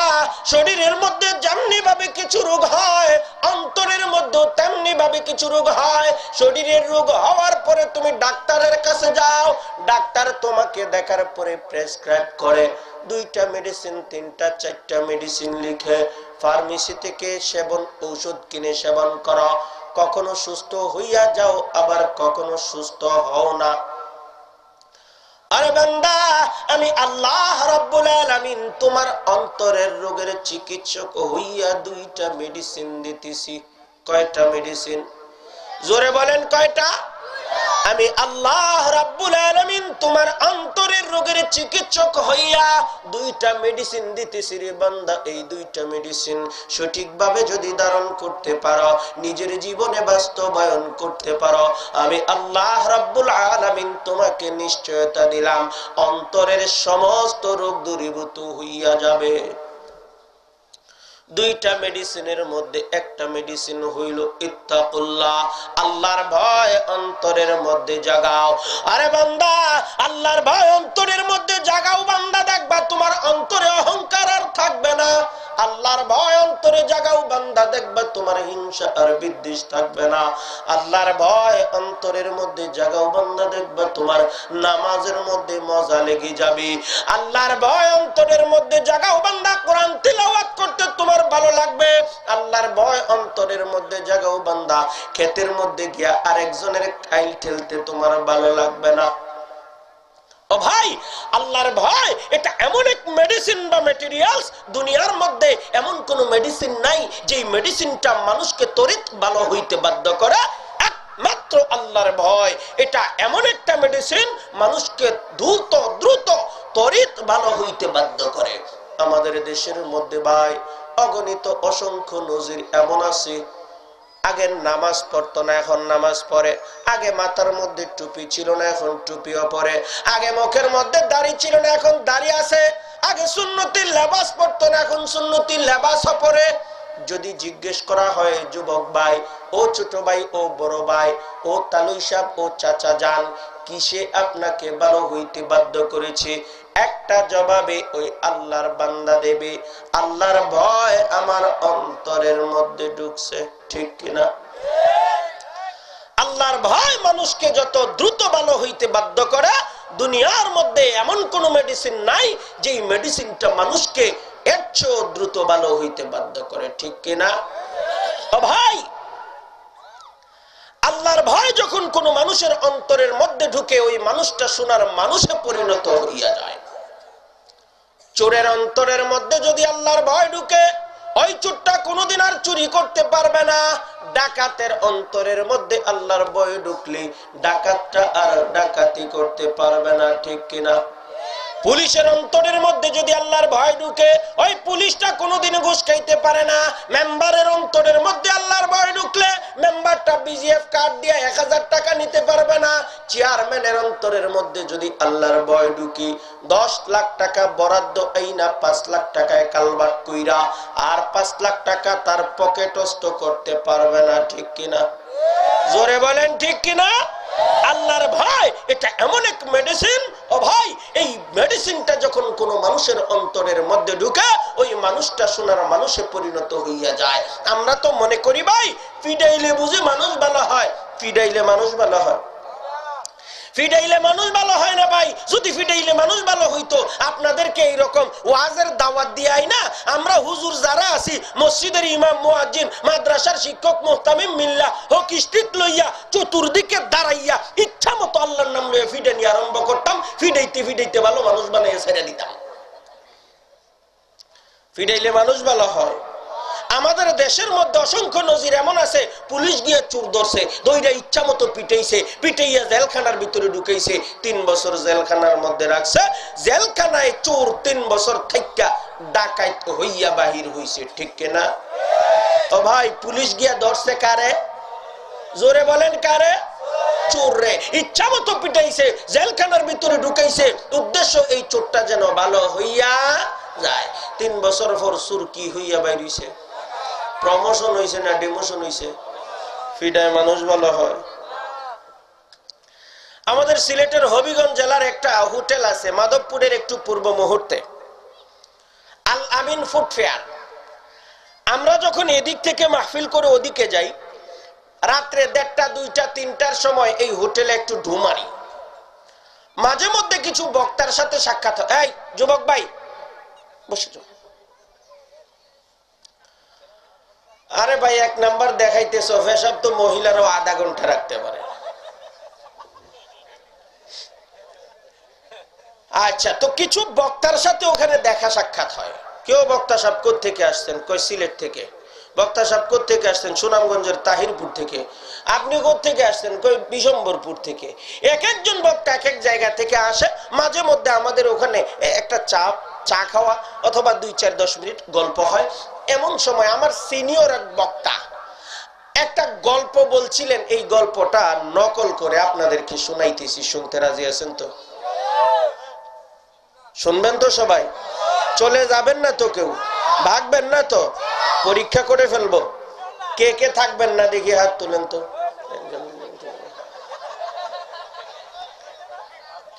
শরীরের মধ্যে যেমনি ভাবে কিছু রোগ হয়, অন্তরের মধ্যে তেমনি ভাবে কিছু রোগ হয়। শরীরের রোগ হওয়ার পরে তুমি ডাক্তারের কাছে যাও, ডাক্তার তোমাকে দেখার পরে প্রেসক্রাইব করে 2টা মেডিসিন, 3টা 4টা মেডিসিন লিখে ফার্মেসি থেকে ঔষধ কিনে সেবন করো, কখনো সুস্থ হইয়া যাও, আবার কখনো সুস্থ হও না। আরে বান্দা, আমি আল্লাহ রাব্বুল আলামিন তোমার অন্তরের রোগের চিকিৎসক হইয়া 2টা মেডিসিন দিতেছি। কয়টা মেডিসিন? জোরে বলেন কয়টা? আমি আল্লাহ রাব্বুল আলামিন তোমার অন্তরের রোগের চিকিৎসক হইয়া 2টা মেডিসিন দিতেছি রে বান্দা। এই 2টা মেডিসিন সঠিকভাবে যদি ধারণ করতে পারো, নিজের জীবনে বাস্তবায়ন করতে পারো, আমি আল্লাহ রাব্বুল আলামিন তোমাকে নিশ্চয়তা দিলাম অন্তরের সমস্ত রোগ দূরীভূত হইয়া যাবে। 2টা মেডিসিনের মধ্যে একটা মেডিসিন হইল ইত্তাকুল্লাহ, আল্লাহর ভয় অন্তরের মধ্যে জাগাও। আরে বান্দা, আল্লাহর ভয় অন্তরের মধ্যে জাগাও বান্দা, দেখবা তোমার অন্তরে অহংকার আর থাকবে না। আল্লাহর ভয় অন্তরে জাগাও বান্দা, দেখবা তোমার হিংসা আর বিদ্বেষ থাকবে না। আল্লাহর ভয় অন্তরের মধ্যে জাগাও বান্দা, দেখবা তোমার নামাজের মধ্যে মজা লেগে যাবে। আল্লাহর ভয় অন্তরের মধ্যে জাগাও বান্দা, কোরআন তিলাওয়াত করতে তোমার ভালো লাগবে। আল্লাহর ভয় অন্তরের মধ্যে জাগাও বান্দা, ক্ষেতের মধ্যে গিয়া আরেকজনের কাইল ঠেলতে তোমার ভালো লাগবে না। ও ভাই, আল্লাহর ভয় এটা এমন এক মেডিসিন বা ম্যাটেরিয়ালস, দুনিয়ার মধ্যে এমন কোন মেডিসিন নাই যে মেডিসিনটা মানুষকে তড়িৎ ভালো হইতে বাধ্য করে। একমাত্র আল্লাহর ভয় এটা এমন একটা মেডিসিন, মানুষকে দ্রুত তড়িৎ ভালো হইতে বাধ্য করে। আমাদের দেশের মধ্যে ভাই অগণিত অসংখ্য নজির এমন আছে, আগে নামাজ পড়তো না, এখন নামাজ পড়ে। আগে মাথার মধ্যে টুপি ছিল না, এখন টুপিও পরে। আগে মুখের মধ্যে দাড়ি ছিল না, এখন দাড়ি আছে। আগে সুন্নতি লেবাস পড়তো না, এখন সুন্নতি লেবাসও পরে। যদি জিজ্ঞেস করা হয় যুবক ভাই, ও ছোট ভাই, ও বড় ভাই, ও তালুই সাহেব, ও চাচা যান, কিসে আপনাকে ভালো হইতে বাধ্য করেছে? একটা জবাবে ওই আল্লাহর বান্দা দেবে, আল্লাহর ভয় আমার অন্তরের মধ্যে ঢুকছে। ঠিক কিনা? আল্লাহর ভয় মানুষকে যত দ্রুত ভালো হইতে বাধ্য করে, দুনিয়ার মধ্যে এমন কোন মেডিসিন নাই যে মেডিসিনটা মানুষকে এর চেয়ে দ্রুত ভালো হইতে বাধ্য করে। ঠিক কিনা? ও ভাই, আল্লাহর ভয় যখন কোন মানুষের অন্তরের মধ্যে ঢুকে, ওই মানুষটা সোনার মানুষে পরিণত হইয়া যায়। চোরের অন্তরের মধ্যে যদি আল্লাহর ভয় ঢুকে, ওই চোরটা কোনোদিন আর চুরি করতে পারবে না। ডাকাতের অন্তরের মধ্যে আল্লাহর ভয় ঢুকলে ডাকাতটা আর ডাকাতি করতে পারবে না। ঠিক কিনা? পুলিশের অন্তরের মধ্যে যদি আল্লাহর ভয় ঢুকে, ওই পুলিশটা কোনোদিন ঘুষ খাইতে পারে না। মেম্বারের অন্তরের মধ্যে আল্লাহর ভয় ঢুকলে মেম্বারটা একটা বিজিএফ কার্ড দিয়ে 1000 টাকা নিতে পারবে না। চেয়ারম্যানের অন্তরের মধ্যে যদি আল্লাহর ভয় ঢুকি, 10 লাখ টাকা বরাদ্দ আইনা 5 লাখ টাকায় কালবাট কইরা আর 5 লাখ টাকা তার পকেটস্থ করতে পারবে না, ঠিক কিনা? জোরে বলেন ঠিক কিনা? আল্লাহর ভয় এটা এমন এক মেডিসিন, ও ভাই এই মেডিসিনটা যখন কোনো মানুষের অন্তরের মধ্যে ঢুকে ওই মানুষটা সোনার মানুষে পরিণত হইয়া যায়। আমরা তো মনে করি ভাই ফিডাইলে বুঝি মানুষ ভালো হয়, ফিডাইলে মানুষ ভালো হয়, ফিডাইলে মানুষ ভালো হয় না ভাই। যদি ফিডাইলে মানুষ ভালো হইতো আপনাদেরকে এইরকম ওয়াজের দাওয়াত দিয়াই না আমরা হুজুর যারা আছি, মসজিদের ইমাম, মুয়াজ্জিন, মাদ্রাসার শিক্ষক, মুহতামিম মিল্লা হক স্ট্রিট লইয়া চতুর্দিকে দাঁড়াইয়া ইচ্ছা মতো আল্লাহর নাম লইয়া ফিডানি আরম্ভ করতাম, ফিডাইতে ফিডাইতে ভালো মানুষ বানাইয়া ছেড়ে দিতাম। ফিডাইলে মানুষ ভালো হয়। আমাদের দেশের মধ্যে অসংখ্য নজির এমন আছে, পুলিশ গিয়ে চোর ধরছে, দইরা ইচ্ছা মতো পিটাইছে, পিটাইয়া জেলখানার ভিতরে ঢুকাইছে, 3 বছর জেলখানার মধ্যে রাখছে। জেলখানায় চোর 3 বছর থাইকা ডাকাইত হইয়া বাহির হইছে, ঠিক কিনা? ও ভাই পুলিশ গিয়া ধরছে কারে? জোরে বলেন কারে? চোর রে। ইচ্ছা মতো পিটাইছে, জেলখানার ভিতরে ঢুকাইছে, উদ্দেশ্য এই চোরটা যেন ভালো হইয়া যায়। 3 বছর পর চোর কি হইয়া বাইর হইছে? প্রমোশন হইছে না ডিমোশন হইছে? ফিডায় মানুষ ভালো হয়। আমাদের সিলেটের হবিগঞ্জ জেলার একটা হোটেল আছে মাধবপুরের একটু পূর্ব মুহূর্তে, আল আমিন ফুড ফেয়ার। আমরা যখন এদিক থেকে মাহফিল করে ওদিকে যাই, রাত্রে 1:30, 2টা, 3টার সময় এই হোটেলে একটু ঢুমারি। মাঝে মধ্যে কিছু বক্তার সাথে সাক্ষাৎ হয়। এই যুবক ভাই বসে যাও। আরে ভাই 1 নাম্বার দেখাইতেছো, পেশাব তো মহিলারাও আধা ঘন্টা রাখতে পারে। আচ্ছা, তো কিছু বক্তার সাথে ওখানে দেখা সাক্ষাৎ হয়। কেউ বক্তা সাহেব কোত্থেকে আসছেন? কই সিলেট থেকে। বক্তা সাহেব কোত্থেকে আসছেন? সুনামগঞ্জের তাহিরপুর থেকে। আপনি কোত্থেকে আসছেন? কই বিশম্বরপুর থেকে। এক একজন বক্তা এক এক জায়গা থেকে আসে। মাঝে মধ্যে আমাদের ওখানে একটা চা খাওয়া অথবা 2-4-10 মিনিট গল্প হয়। এমন সময় আমার সিনিয়র এক বক্তা একটা গল্প বলছিলেন, এই গল্পটা নকল করে আপনাদেরকে শোনাইতেছি। শুনতে রাজি আছেন তো? শুনবেন তো সবাই? চলে যাবেন না তো? কেউ ভাগবেন না তো? পরীক্ষা করে ফেলবো। কে কে থাকবেন না দেখি হাত তুলেন তো।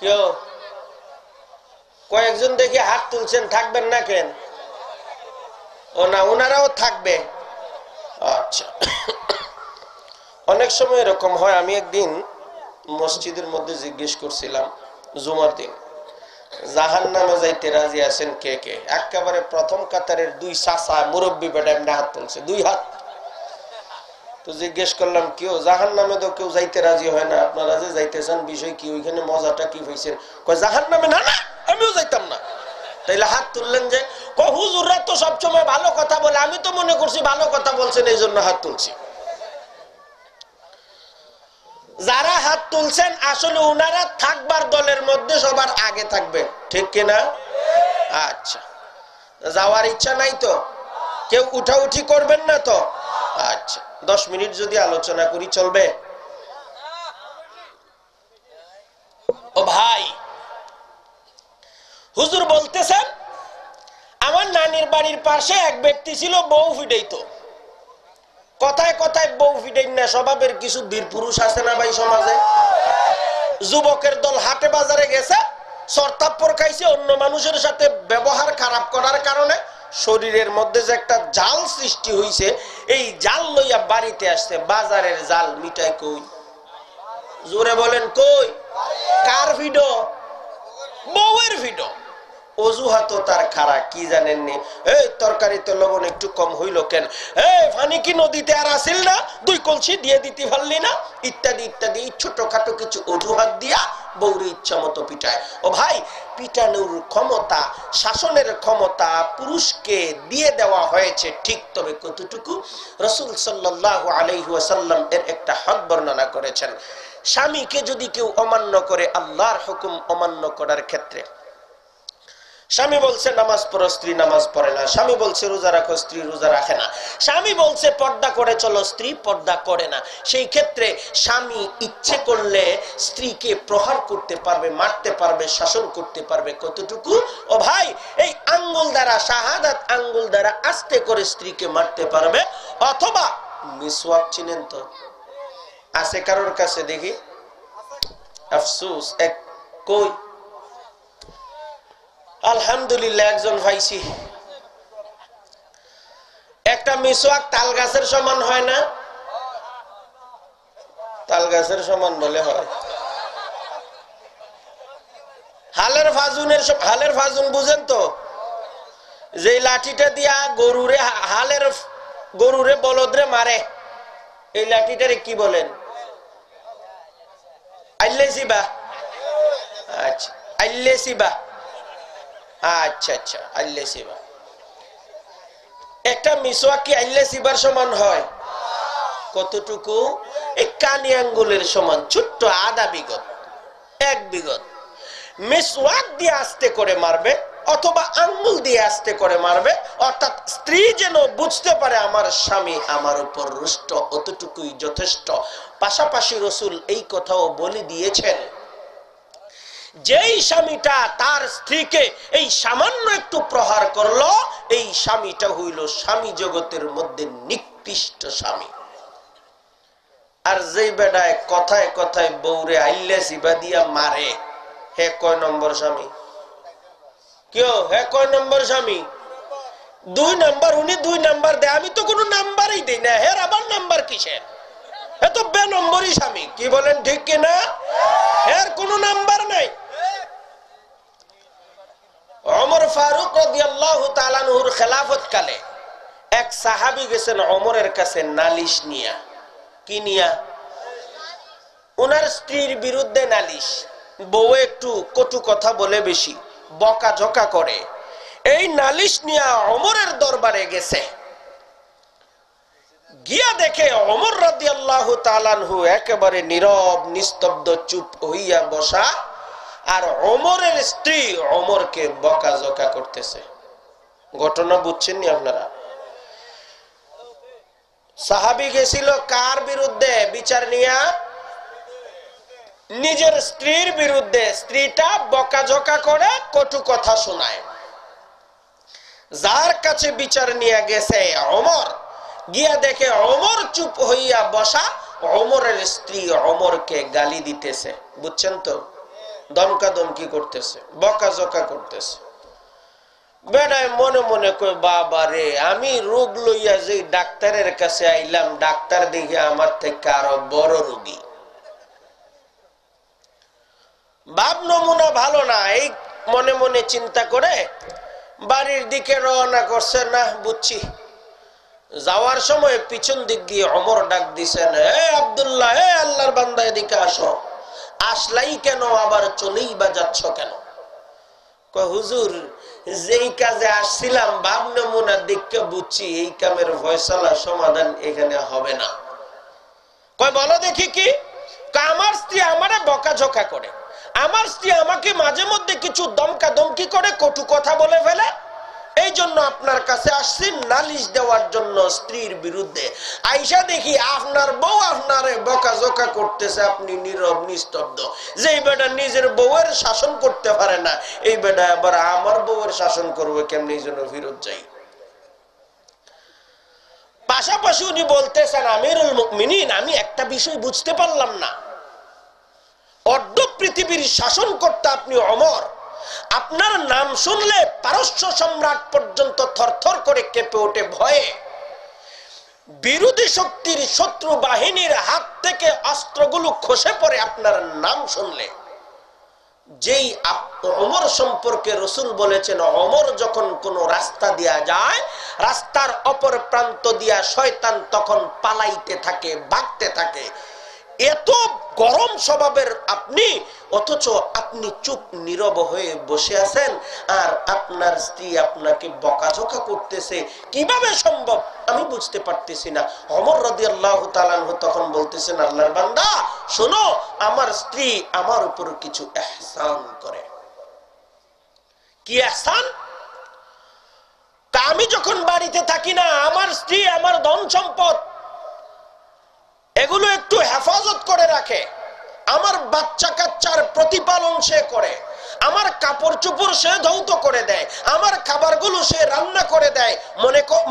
কেউ? কয়েকজন দেখি হাত তুলছেন, থাকবেন না কেন? ও না, ওনারাও থাকবে। আচ্ছা, অনেক সময় এরকম হয়। আমি একদিন মসজিদের মধ্যে জিজ্ঞেস করছিলাম জুমার দিন, জাহান্নামে যাইতে রাজি আছেন কে কে? একেবারে প্রথম কাতারের 2 চাচা মুরব্বী বেটা এমনি হাত তুলছে, 2 হাত। তো জিজ্ঞেস করলাম কেউ জাহান্নামে তো কেউ যাইতে রাজি হয় না, আপনারা যে যাইতেছেন বিষয় কি? ওইখানে মজাটা কি হয়েছেন? কয় জাহান্নামে না, না আমিও যাইতাম না। তাইলে হাত তুললেন যে? হুজুররা তো সবসময় ভালো কথা বলে, আমি তো মনে করছি ভালো কথা বলছেন এই জন্য হাত তুলছি। যারা হাত তুলছেন আসলে ওনারা থাকবার দলের মধ্যে সবার আগে থাকবে, ঠিক কিনা? আচ্ছা, যাওয়ার ইচ্ছা নাই তো? কেউ উঠাউঠি করবেন না তো? আচ্ছা, 10 মিনিট যদি আলোচনা করি চলবে? ও ভাই, হুজুর বলতেছেন আমার নানির বাড়ির পাশে এক ব্যক্তি ছিল, বউ ফিডাইতো। কথায় কথায় বউ ফিডাই না, স্বভাবের কিছু বীর পুরুষ আছে না ভাই সমাজে? যুবকের দল হাটে বাজারে গেছে, সরতাপ্পর খাইছে, অন্য মানুষের সাথে ব্যবহার খারাপ করার কারণে শরীরের মধ্যে যে একটা জাল সৃষ্টি হইছে, এই জাল লইয়া বাড়িতে আসছে। বাজারের জাল মিটাই কই? জোরে বলেন কই? কার ভিডো? বউয়ের ভিডো। অজুহাত তার খারা, কি জানেননি? এই তরকারিতে লবণ একটু কম হইল কেন? এই পানি কি নদীতে আর আসিল না? 2 কলসি দিয়ে দিতে পারলি না? ইত্যাদি ইত্যাদি ছোটখাটো কিছু অজুহাত দিয়া বউরে ইচ্ছা মতো পিটায়। ও ভাই, পিটানোর ক্ষমতা, শাসনের ক্ষমতা পুরুষকে দিয়ে দেওয়া হয়েছে ঠিক, তবে কতটুকু? রাসূল সাল্লাল্লাহু আলাইহি ওয়াসাল্লাম এর একটা হক বর্ণনা করেছেন। স্বামীকে যদি কেউ অমান্য করে, আল্লাহর হুকুম অমান্য করার ক্ষেত্রে স্বামী বলছে নামাজ পড়ো, স্ত্রী নামাজ পড়ে না। স্বামী বলছে রোজা রাখো, স্ত্রী রোজা রাখে না। স্বামী বলছে পর্দা করে চলো, স্ত্রী পর্দা করে না। সেই ক্ষেত্রে স্বামী ইচ্ছে করলে স্ত্রীকে প্রহার করতে পারবে, মারতে পারবে, শাসন করতে পারবে। কতটুকু? ও ভাই, এই আঙ্গুল দ্বারা, শাহাদাত আঙ্গুল দ্বারা আস্তে করে স্ত্রীকে মারতে পারবে। অথবা মিসওয়াক চিনেন তো? আছে কারোর কাছে? দেখি। আফসোস, এক কই? আলহামদুলিল্লাহ, একজন ভাইছি। একটা মিসওয়াক তাল গাছের সমান হয় না? তাল গাছের সমান বলে হয়। হালের ফাজুন বুঝেন তো? যে লাঠিটা দিয়া গরুরে বলদরে মারে, এই লাঠিটারে কি বলেন? আইলেসিবা। আচ্ছা, আইলেসিবা। আচ্ছা আচ্ছা, আইলেসিবা। একটা মিসওয়াক কি আইলেসিবার সমান হয়? কতটুকু? এই কানি আঙ্গুলের সমান, ছোট্ট আধা বিগত, এক বিগত। মিসওয়াক দিয়ে আস্তে করে মারবে অথবা আঙ্গুল দিয়ে আস্তে করে মারবে, অর্থাৎ স্ত্রী যেন বুঝতে পারে আমার স্বামী আমার উপর রুষ্ট, অতটুকুই যথেষ্ট। পাশাপাশি রাসূল এই কথাও বলে দিয়েছেন, যেই স্বামীটা তার স্ত্রীকে এই সামান্য একটু প্রহার করলো, এই স্বামীটা হইল স্বামী জগতের মধ্যে নিকৃষ্ট স্বামী। আর যেই বেড়ায় কথায় কথায় বউরে আইলে সিবা দিয়া মারে, হে কয় নম্বর স্বামী? কেউ হে কয় নম্বর স্বামী? 2 নাম্বার। উনি 2 নাম্বার দেয়, আমি তো কোনো নাম্বারই দিই না। হের আবার নাম্বার কিসের? হে তো বে নম্বরই স্বামী। কি বলেন, ঠিক কিনা? এর কোনো নাম্বার নাই। ওমর ফারুক রাদিয়াল্লাহু তাআলা আনহুর খেলাফত কালে এক সাহাবী গেছেন ওমরের কাছে নালিশ নিয়া। কি নিয়া? ওনার স্ত্রীর বিরুদ্ধে নালিশ। বউ একটু কটু কথা বলে, বেশি বকাঝকা করে। এই নালিশ নিয়া ওমরের দরবারে গেছে। গিয়া দেখে ওমর রাদিয়াল্লাহু তাআলা আনহু একেবারে নীরব নিস্তব্ধ চুপ হইয়া বসা, আর ওমরের স্ত্রী ওমরকে বকাঝকা করতেছে। ঘটনা বুঝছেন নি আপনারা? সাহাবী গেছিল কার বিরুদ্ধে বিচার নিয়া? নিজের স্ত্রীর বিরুদ্ধে। স্ত্রীটা বকাঝকা করে, কটু কথা শোনায়। যার কাছে বিচার নিয়ে গেছে ওমর, গিয়া দেখে ওমর চুপ হইয়া বসা, ওমরের স্ত্রী ওমরকে গালি দিতেছে। বুঝছেন তো? দমকা দমকি করতেছে, বকাঝকা করতেছে। বেড়ায় মনে মনে কই, বাবা রে, আমি রোগ লইয়া যে ডাক্তারের কাছে আইলাম, ডাক্তার দেখে আমার থেকে আরো বড় রোগী। বাপ নমুনা ভালো না, এই মনে মনে চিন্তা করে বাড়ির দিকে রওনা করছে। না, বুঝছি। যাওয়ার সময় পিছন দিক দিয়ে ওমর ডাক দিছেন, হে আব্দুল্লাহ, হে আল্লাহর বান্দা, এদিকে আসো। আসলাই কেন, আবার চলেই বা যাচ্ছ কেন? কয়, হুজুর, যেই কাজে আসছিলাম বাপ নমুনা দেখে বুঝছি এই কামের ফয়সালা সমাধান এখানে হবে না। কয়, বলো দেখি কি? আমার স্ত্রী আমারে বকাঝকা করে, আমার স্ত্রী আমাকে মাঝে মধ্যে কিছু দমকা দমকি করে, কটু কথা বলে ফেলে। এই জন্য আপনার কাছে আসছি নালিশ দেওয়ার জন্য স্ত্রীর বিরুদ্ধে। আইসা দেখি আপনার বউ আপনারে বকাঝকা করতেছে, আপনি নীরব নিস্তব্ধ। যেই বেটা নিজের বউয়ের শাসন করতে পারে না, এই বেটা আবার আমার বউয়ের শাসন করবে কেমনি? এই জন্য ফিরত যাই। পাশাপাশি উনি বলতেছেন, আমিরুল মুমিনিন, আমি একটা বিষয় বুঝতে পারলাম না। অর্ধ পৃথিবীর শাসন করতে আপনি ওমর, আপনার নাম শুনলে পারস্য সম্রাট পর্যন্ত থরথর করে কেঁপে ওঠে ভয়ে। বিরোধী শক্তির শত্রু বাহিনীর হাত থেকে অস্ত্রগুলো খসে পড়ে আপনার নাম শুনলে। যেই ওমর সম্পর্কে রাসূল বলেছেন, ওমর যখন কোন রাস্তা দিয়া যায়, রাস্তার অপর প্রান্ত দিয়া শয়তান তখন পালাইতে থাকে, ভাগতে থাকে। এত গরম স্বভাবের আপনি, অথচ আপনি চুপ নীরব হয়ে বসে আছেন, আর আপনার স্ত্রী আপনাকে বকাঝকা করতেছে। কিভাবে সম্ভব আমি বুঝতে পারতেছি না। ওমর রাদিয়াল্লাহু তাআলা আনহু তখন বলতেছেন, আল্লাহর বান্দা শোনো, আমার স্ত্রী আমার উপর কিছু ইহসান করে। কি ইহসান? আমি যখন বাড়িতে থাকি না, আমার স্ত্রী আমার ধন সম্পদ এগুলো একটু হেফাজত করে রাখে, আমার বাচ্চা কাচ্চার প্রতিপালন সে করে, আমার কাপড় চোপড় সে ধৌত করে দেয়, আমার খাবারগুলো সে রান্না করে দেয়।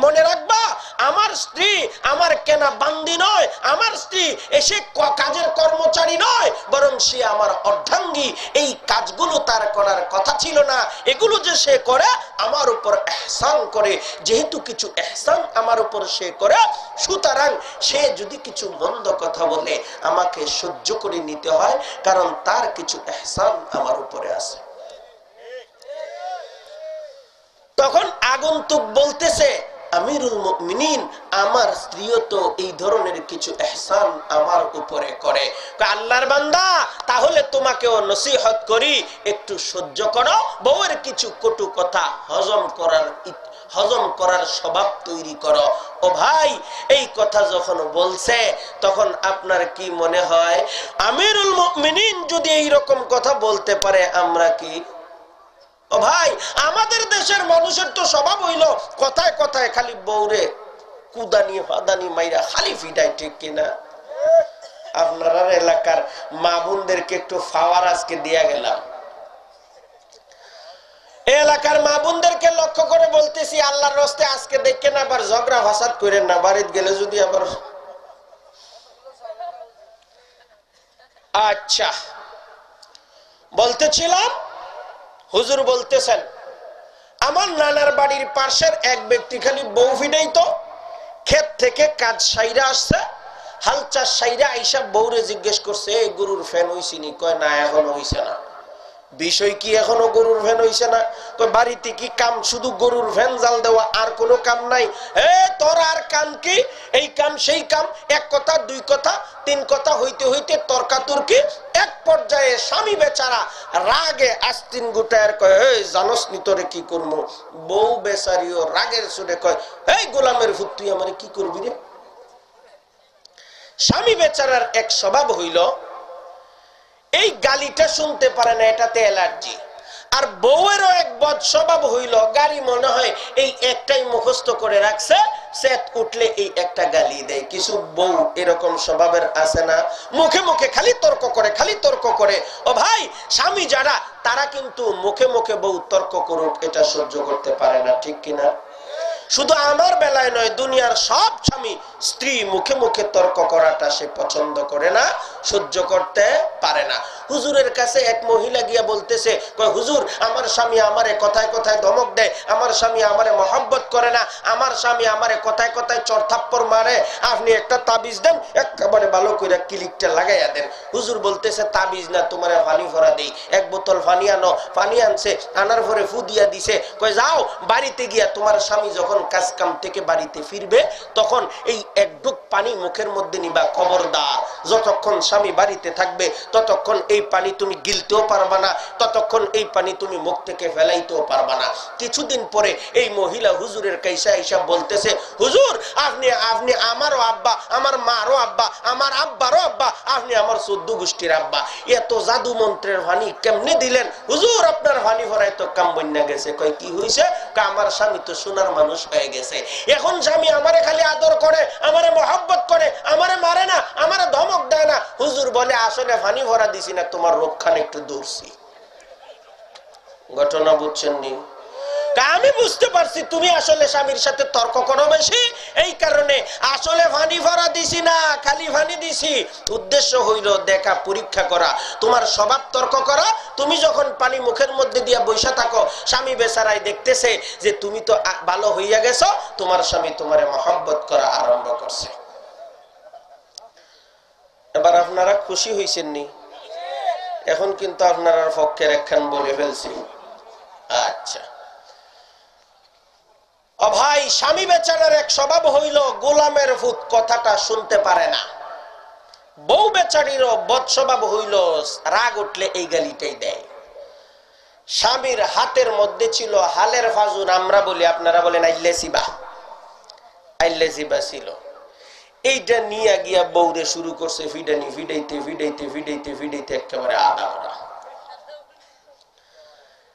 মনে রাখবা, আমার স্ত্রী আমার কেনা বান্দি নয়, আমার স্ত্রী এসে কাজের কর্মচারী নয়, বরং সে আমার অর্ধাঙ্গী। এই কাজগুলো তার করার কথা ছিল না, এগুলো যে সে করে আমার উপর ইহসান করে। যেহেতু কিছু ইহসান আমার উপর সে করে, সুতরাং সে যদি কিছু মন্দ কথা বলে আমাকে সহ্য করে নিতে হয়, কারণ তার কিছু ইহসান আমার উপরে আছে। তখন আগন্তুক বলতেছে, আমিরুল মুমিনিন, আমার স্ত্রীও তো এই ধরনের কিছু ইহসান আমার উপরে করে। আল্লাহর বান্দা, তাহলে তোমাকেও নসিহত করি, একটু সহ্য করো, বউয়ের কিছু কটু কথা হজম করার স্বভাব তৈরি করো। ও ভাই, এই কথা যখন বলছে তখন আপনার কি মনে হয়, আমিরুল মুমিনিন যদি এই রকম কথা বলতে পারে, আমরা কি? ও ভাই, আমাদের দেশের মানুষের তো স্বভাব হইল কথায় কথায় খালি বউরে কুদানি ফাদানি মাইরা খালি ফিডায়, ঠিক কিনা? আপনার এলাকার মা বোনদেরকে একটু ফাওয়ার আজকে দিয়া গেলাম। এলাকার মা বোনদেরকে লক্ষ্য করে বলতেছি, আল্লাহর রাস্তে আজকে দেখেন আবার ঝগড়া ফাসাদ করেন না, বাড়িতে গেলে যদি আবার। আচ্ছা, বলতেছিলাম, হুজুর বলতেছেন, আমার নানার বাড়ির পাশের এক ব্যক্তি খালি বউ ফিডাইতো, ক্ষেত থেকে কাজ সাইরা আসছে, হাল চাষ সাইরা আইসা বউরে জিজ্ঞেস করছে, এই গরুর ফ্যান হইছিনি? কয় না, এখনো হইছে না। বিষয় কি এখনো গরুর ফ্যান হইছে না? কয় বাড়িতে কি কাম শুধু গরুর ফ্যান জাল দেওয়া, আর কোনো কাম নাই? তোর আর কাম কি? এই কাম সেই কাম, এক কথা দুই কথা তিন কথা হইতে হইতে তর্কাতর্কি, এক পর্যায়ে স্বামী বেচারা রাগে আস্তিন গুটায়ের কয়, এই জানোস নি তোরে কি করবো? বউ বেচারিও রাগের সুরে কয়, এই গোলামের ভূত, তুই আমারে কি করবি রে? স্বামী বেচারার এক স্বভাব হইল, এই গালিটা শুনতে পারে না, এটাতে অ্যালার্জি। আর বউয়েরও এক বদ স্বভাব হইল, গালি মনে হয় এই একটাই মুখস্থ করে রাখছে, সেট উঠলে এই একটা গালি দেয়। কিছু বউ এরকম স্বভাবের আছে না, মুখে মুখে খালি তর্ক করে, খালি তর্ক করে। ও ভাই, স্বামী যারা, তারা কিন্তু মুখে মুখে বউ তর্ক করুক এটা সহ্য করতে পারে না, ঠিক কিনা? শুধু আমার বেলায় নয়, দুনিয়ার সব স্বামী স্ত্রী মুখে মুখে তর্ক করাটা সে পছন্দ করে না, সহ্য করতে পারে না। হুজুরের কাছে এক মহিলা গিয়া বলতেছে, কয় হুজুর, আমার স্বামী আমারে কথায় কথায় ধমক দেয়, আমার স্বামী আমারে মহব্বত করে না, আমার স্বামী আমারে কথায় কথায় চড়থাপ্পড় মারে, আপনি একটা তাবিজ দেন, একেবারে ভালো করে ক্লিকটা লাগাইয়া দেন। হুজুর বলতেছে, তাবিজ না, তোমার পানি ভরা দেই, এক বোতল পানি আনো। পানি আনছে, আনার পরে ফু দিয়া দিছে, কয় যাও বাড়িতে গিয়া তোমার স্বামী যখন কাজ কাম থেকে বাড়িতে ফিরবে তখন এই এক ঢুক পানি মুখের মধ্যে নিবা, খবরদার যতক্ষণ স্বামী বাড়িতে থাকবে ততক্ষণ এই পানি তুমি গিলতেও পারবা না, ততক্ষণ এই পানি তুমি মুখ থেকে ফেলাইতেও পারবা না। কিছুদিন পরে এই মহিলা হুজুরের কাইসা আইসা বলতেছে, হুজুর, আপনি আমারও আব্বা, আমার মারও আব্বা, আমার আব্বারও আব্বা, আপনি আমার 14 গোষ্ঠীর আব্বা, এত জাদু মন্ত্রের পানি কেমনে দিলেন? হুজুর, আপনার পানি ভরাই তো কাম বন্যা গেছে। কয় কি হইছে? আমার স্বামী তো সোনার মানুষ হয়ে গেছে, এখন স্বামী আমারে খালি আদর করে, আমারে মহব্বত করে, আমারে মারে না, আমারে ধমক দেয় না। হুজুর বলে, আসলে পানি ভরা দিছি না, তোমার রোগখান একটু দূরছি। ঘটনা বুঝছেন নি? আমি বুঝতে পারছি তুমি আসলে স্বামীর সাথে তর্ক করো বেশি, এই কারণে আসলে পানি ভরা দিছি না, খালি পানি দিছি। উদ্দেশ্য হইল দেখা, পরীক্ষা করা, তোমার স্বভাব তর্ক করা। তুমি যখন পানি মুখের মধ্যে দিয়া বৈশা থাকো, স্বামী বেচারাই দেখতেছে যে তুমি তো ভালো হইয়া গেছো, তোমার স্বামী তোমারে মহব্বত করা আরম্ভ করছে। এবার আপনারা খুশি হইছেন নি? এখন কিন্তু আপনারা পক্ষের একখান বলে ফেলছি। আচ্ছা, ও ভাই, স্বামী বেচারার এক স্বভাব হইল গোলামের ভূত, কথাটা শুনতে পারে না। বউ বেচারিরও বদ স্বভাব হইল রাগ উঠলে এই গালিটাই দেয়। স্বামীর হাতের মধ্যে ছিল হালের ফাজুর, আমরা বলি, আপনারা বলেন আইলেসিবা, আইলেসিবা ছিল। এইটা নিয়ে গিয়া বউরে শুরু করছে ফিডানি, ফিডাইতে ফিডাইতে ফিডাইতে ফিডাইতে একেবারে আধা ভরা।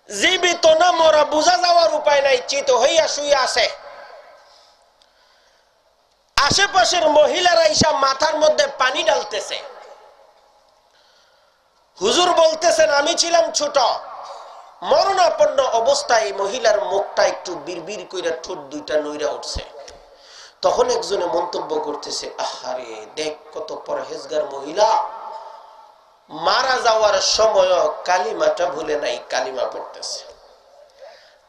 জীবিত না মরা বুঝা যাওয়ার উপায় নাই, চিত হইয়া শুইয়া আছে। আশেপাশের মহিলারা এসে মাথার মধ্যে পানি ঢালতেছে। হুজুর বলতেছেন আমি ছিলাম ছোট, মরণাপন্ন অবস্থায় মহিলার মুখটা একটু বিড়বিড় কইরা ঠোঁট দুইটা নইরা উঠছে। তখন একজনে মন্তব্য করতেছে, আহারে দেখ কত পরহেজগার মহিলা, মারা যাওয়ার সময় কালিমাটা ভুলে নাই, কালিমা পড়তেছে।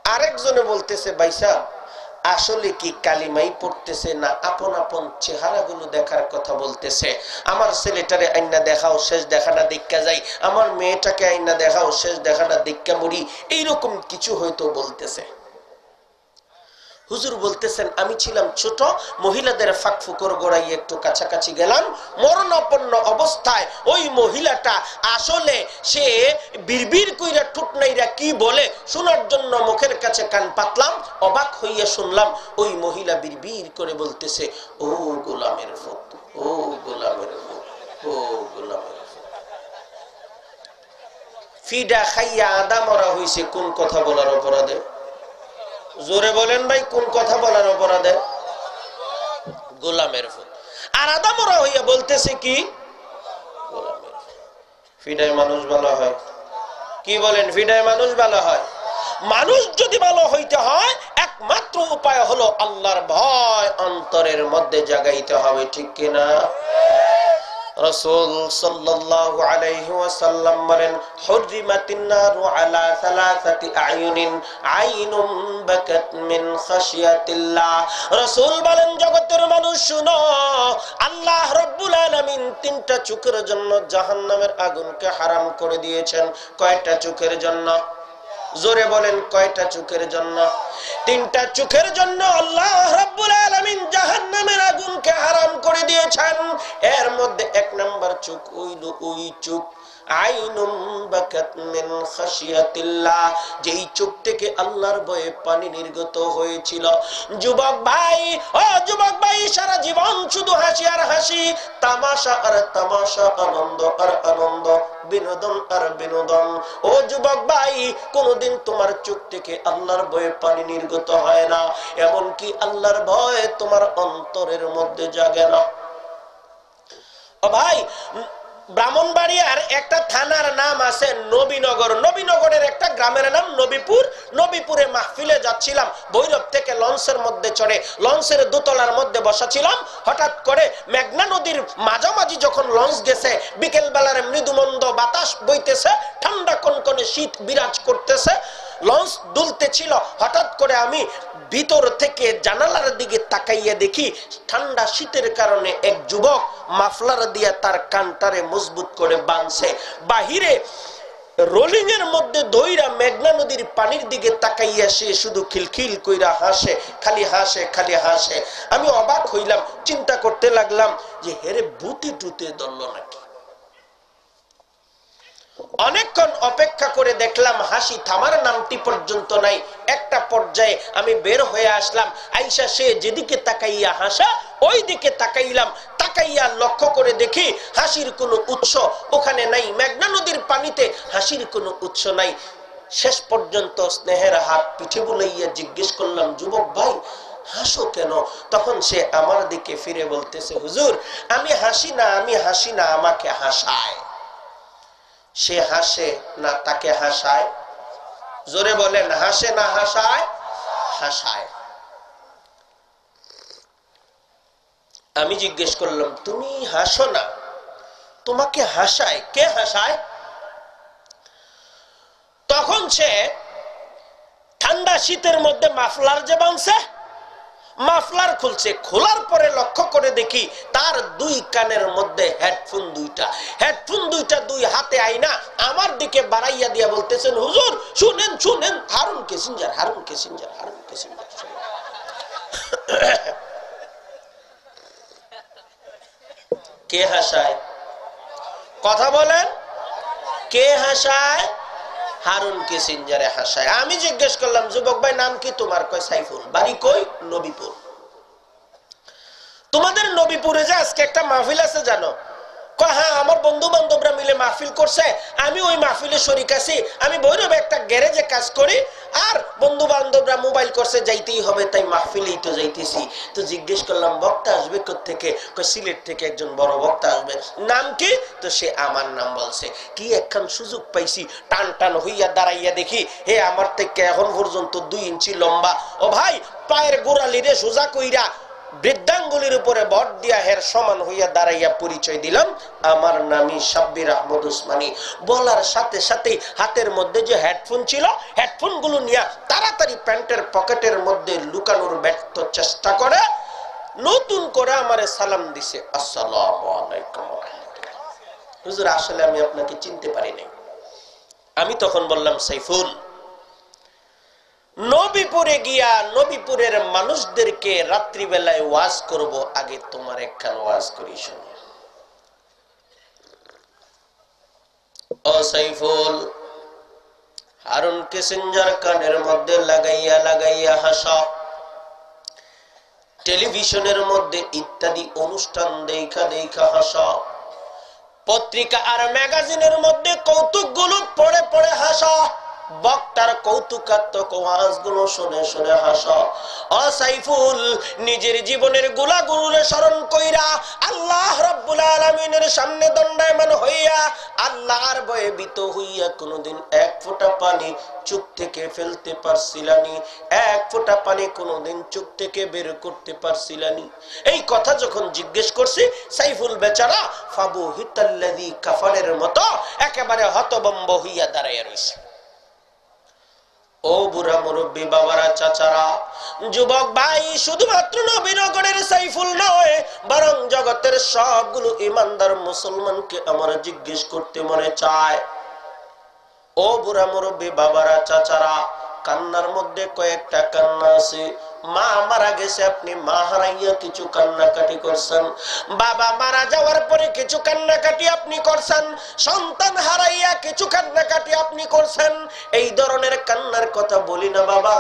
আরেকজনে বলতেছে, ভাইসা আসলে কি কালিমাই পড়তেছে না আপন আপন চেহারাগুলো দেখার কথা বলতেছে? আমার ছেলেটারে আইনা দেখাও, শেষ দেখাটা দেখা যাই, আমার মেয়েটাকে আইনা দেখাও, শেষ দেখাটা দেখা মরি, এইরকম কিছু হয়তো বলতেছে। হুজুর বলতেছেন আমি ছিলাম ছোট, মহিলাদের ফাঁক ফুকর গোড়াই একটু কাছাকাছি গেলাম, মরণাপন্ন অবস্থায় ওই মহিলাটা আসলে সে বিড়বিড় কইরা ঠুটনাইরা কি বলে শোনার জন্য মুখের কাছে কান পাতলাম, অবাক হইয়া শুনলাম ওই মহিলা বিড়বিড় করে বলতেছে, ও গোলামের ফুত, ও গোলামের ফুত, ও গোলামের ফুত। ফিডা খাইয়া আদা মরা হইছে কোন কথা বলার অপরাধে? জোরে বলেন ভাই, কোন কথা বলার অপরাধে? গোলামের ফুল। আর আদা মরা হইয়া বলতেছে কি? গোলামের ফুল। ফিডায় মানুষ ভালো হয়? কি বলেন, ফিডায় মানুষ ভালো হয়? মানুষ যদি ভালো হইতে হয় একমাত্র উপায় হলো আল্লাহর ভয় অন্তরের মধ্যে জাগাইতে হবে, ঠিক কিনা? রাসূল সাল্লাল্লাহু আলাইহি ওয়াসাল্লাম বলেন, হুররিমাতিন নারু আলা সালাসাতি আয়ুনিন, আইনুম বাকাত মিন খাশিয়াতিল্লাহ। রাসূল বলেন, জগতের মানুষ শুনো, আল্লাহ রাব্বুল আলামিন তিনটা চোখের জন্য জাহান্নামের আগুনকে হারাম করে দিয়েছেন। কয়টা চোখের জন্য? জোরে বলেন, কয়টা চোখের জন্য? তিনটা চোখের জন্য আল্লাহ রাব্বুল আলামিন জাহান্নামের আগুনকে হারাম করে দিয়েছেন। এর মধ্যে এক নাম্বার চোখ হইল ওই চোখ আইনুম বাকাত মিন খাশিয়াতিল্লাহ, যেই চোখ থেকে আল্লাহর ভয়ে পানি নির্গত হয়েছিল। যুবক ভাই, ও যুবক ভাই, সারা জীবন শুধু হাসি আর হাসি, তামাশা আর তামাশা, আনন্দ আর আনন্দ, বিনোদন আর বিনোদন। ও যুবক ভাই, কোনদিন তোমার চোখ থেকে আল্লাহর ভয়ে পানি নির্গত হয় না, এমনকি আল্লাহর ভয় তোমার অন্তরের মধ্যে জাগে না। ও ভাই, ব্রাহ্মণবাড়িয়ার একটা থানার নাম আছে নবীনগর, নবীনগরের একটা গ্রামের নাম নবীপুর। নবীপুরে মাহফিলে যাচ্ছিলাম, ভৈরব থেকে লঞ্চের মধ্যে চড়ে লঞ্চের দোতলার মধ্যে বসা ছিলাম। হঠাৎ করে মেঘনা নদীর মাঝামাঝি যখন লঞ্চ গেছে, বিকেল বেলার মৃদুমন্দ বাতাস বইতেছে, ঠান্ডা কনকনে শীত বিরাজ করতেছে, লঞ্চ দুলতেছিল। হঠাৎ করে আমি ভিতর থেকে জানালার দিকে তাকাইয়া দেখি ঠান্ডা শীতের কারণে এক যুবক মাফলার দিয়া তার কানটারে মজবুত করে বাঁধছে, বাহিরে রোলিং এর মধ্যে দইরা মেঘনা নদীর পানির দিকে তাকাইয়া সে শুধু খিলখিল কইরা হাসে, খালি হাসে, খালি হাসে। আমি অবাক হইলাম, চিন্তা করতে লাগলাম যে হেরে ভূতি টুতে ধরল নাকি। অনেকক্ষণ অপেক্ষা করে দেখলাম হাসি থামার নামটি পর্যন্ত নাই। একটা পর্যায়ে আমি বের হয়ে আসলাম, আইসা সে যেদিকে তাকাইয়া হাসা ওই দিকে তাকাইলাম, তাকাইয়া লক্ষ্য করে দেখি হাসির কোনো উৎস ওখানে নাই, মেঘনা নদীর পানিতে হাসির কোনো উৎস নাই। শেষ পর্যন্ত স্নেহের হাত পিঠে বুলাইয়া জিজ্ঞেস করলাম, যুবক ভাই হাসো কেন? তখন সে আমার দিকে ফিরে বলতেছে, হুজুর আমি হাসি না, আমি হাসি না, আমাকে হাসায়। সে হাসে না তাকে হাসায়? জোরে বলেন, হাসে না হাসায়? হাসায়। আমি জিজ্ঞেস করলাম, তুমি হাসো না, তোমাকে হাসায় কে? হাসায়? তখন সে ঠান্ডা শীতের মধ্যে মাফলার যে বাঁধছে, মাফলার খুলছে, খোলার পরে লক্ষ্য করে দেখি তার দুই কানের মধ্যে হেডফোন দুইটা, হেডফোন দুইটা দুই হাতে আইনা আমার দিকে বাড়াইয়া দিয়া বলতেছেন, হুজুর শুনেন শুনেন, Harun Kissinger, Harun Kissinger, Harun Kissinger. কে হাসায়? কথা বলেন, কে হাসায়? হারুন কিসিঞ্জারে হাসায়। আমি জিজ্ঞেস করলাম, যুবক ভাই নাম কি তোমার? কয় সাইফুল। বাড়ি কই? নবীপুর। তোমাদের নবীপুরে যে আজকে একটা মাহফিল আছে জানো? হ্যাঁ, আমার বন্ধু বান্ধবরা মিলে মাহফিল করছে, আমি ওই মাহফিলে শরীক আছি, আমি ভৈরবে একটা গ্যারেজে কাজ করি, আর বন্ধু বান্ধবরা মোবাইল করছে যাইতেই হবে, তাই মাহফিলেই তো যাইতেছি। তো জিজ্ঞেস করলাম বক্তা আসবে কোত্থেকে? সিলেট থেকে একজন বড় বক্তা আসবে। নাম কি? তো সে আমার নাম বলছে। কি একখান সুযোগ পাইছি, টান টান হইয়া দাঁড়াইয়া দেখি, হে আমার থেকে এখন পর্যন্ত 2 ইঞ্চি লম্বা। ও ভাই, পায়ের গোড়ালি রে সোজা কইরা বৃদ্ধাঙ্গুলির উপরে ভর দিয়া হের সমান হইয়া দাঁড়াইয়া পরিচয় দিলাম, আমার নামই সাব্বির আহমদ উসমানী। বলার সাথে সাথে হাতের মধ্যে যে হেডফোন ছিল, হেডফোন গুলো নিয়ে তাড়াতাড়ি প্যান্টের পকেটের মধ্যে লুকানোর ব্যর্থ চেষ্টা করে নতুন করে আমারে সালাম দিছে, আসসালামু আলাইকুম। হুজুর, আসলে আমি আপনাকে চিনতে পারি নাই। আমি তখন বললাম, সাইফুল, নবীপুরে গিয়া নবীপুরের মানুষদেরকে রাত্রিবেলায় ওয়াজ করব, আগে তোমার একখান ওয়াজ করি শুনো। ও সাইফুল, হারুন কিসিঞ্জার কানের মধ্যে লাগাইয়া লাগাইয়া হাসা, টেলিভিশনের মধ্যে ইত্যাদি অনুষ্ঠান দেখা দেখা হাসা, পত্রিকা আর ম্যাগাজিনের মধ্যে কৌতুক গুলো পড়ে পড়ে হাসা, বক্তার কৌতুকাত্মক ওয়াজগুলো শুনে শুনে হাসা। ও সাইফুল, নিজের জীবনের গুনাহগুলো স্মরণ কইরা আল্লাহ রাব্বুল আলামিনের সামনে দণ্ডায়মান হইয়া আল্লাহর ভয়ে ভীত হইয়া কোনোদিন এক ফোঁটা পানি চোখ থেকে ফেলতে পারছিলানি, এক ফোঁটা পানি কোনোদিন চোখ থেকে বের করতে পারছিলানি। এই কথা যখন জিজ্ঞেস করছি, সাইফুল বেচারা ফাবু হিতাল্লাযী কাফারের মতো একেবারে হতভম্ব হইয়া দাঁড়াইয়া রইছে। ও বুড়া মুরব্বী বাবারা, চাচারা, যুবক ভাই, শুধুমাত্র নবীনগরের সাইফুল নয়, বরং জগতের সবগুলো ইমানদার মুসলমানকে আমার জিজ্ঞেস করতে মনে চায়। ও বুড়া মুরব্বী বাবারা, চাচারা, কান্নার মধ্যে কয়েকটা কান্না আছে। মা মারা গেছে, আপনি মা হারাইয়া কিছু কান্নাকাটি করছেন। বাবা মারা যাওয়ার পরে কিছু কান্নাকাটি আপনি করছেন। সন্তান হারাইয়া কিছু কান্নাকাটি আপনি করছেন। এই ধরনের কান্নার কথা বলি না বাবা,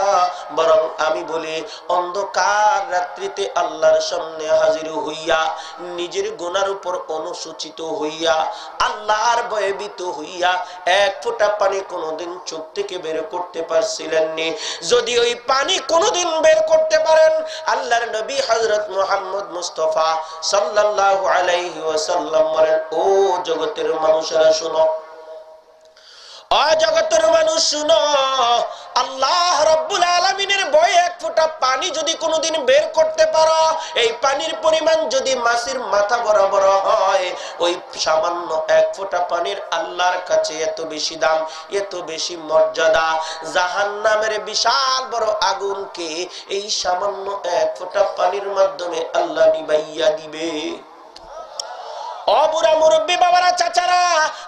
বরং আমি বলি অন্ধকার রাত্রিতে আল্লাহর সামনে হাজির হইয়া, নিজের গুনার উপর অনুসূচিত হইয়া, আল্লাহর ভয়ে ভীত হইয়া এক ফোঁটা পানি কোনোদিন চোখ থেকে বের করতে পারছিলেননি। যদি ওই পানি কোনোদিন বের করতে পারেন, আল্লাহর নবী হযরত মুহাম্মদ মুস্তাফা সাল্লাল্লাহু আলাইহি ওয়াসাল্লাম বলেন, ও জগতের মানুষেরা শুনো, ও জগতের মানুষ শুনো, আল্লাহ রাব্বুল আলামিনের ভয়ে এক ফোঁটা পানি যদি কোনোদিন বের করতে পারো, এই পানির পরিমাণ যদি মাছের মাথা বরাবর হয়, ওই সামান্য এক ফোঁটা পানির আল্লাহর কাছে এত বেশি দাম, এত বেশি মর্যাদা। জাহান্নামের বিশাল বড় আগুনকে এই সামান্য এক ফোঁটা পানির মাধ্যমে আল্লাহ নিভাইয়া দিবে। অবুরা মুরব্বী বাবারা, চাচারা,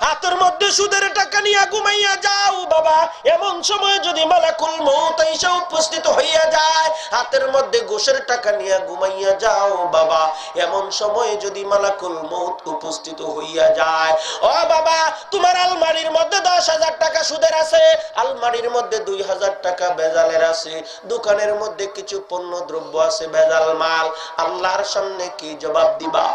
হাতের মধ্যে সুদের টাকা নিয়ে ঘুমাইয়া যাও বাবা, এমন সময় যদি মালাকুল মউত এসে উপস্থিত হইয়া যায়, হাতের মধ্যে ঘুষের টাকা নিয়ে ঘুমাইয়া যাও বাবা, এমন সময় যদি মালাকুল মউত উপস্থিত হইয়া যায়, ও বাবা, তোমার আলমারির মধ্যে 10,000 টাকা সুদের আছে, আলমারির মধ্যে 2,000 টাকা বেজালের আছে, দোকানের মধ্যে কিছু পণ্য দ্রব্য আছে বেজাল মাল, আল্লাহর সামনে কি জবাব দিবা?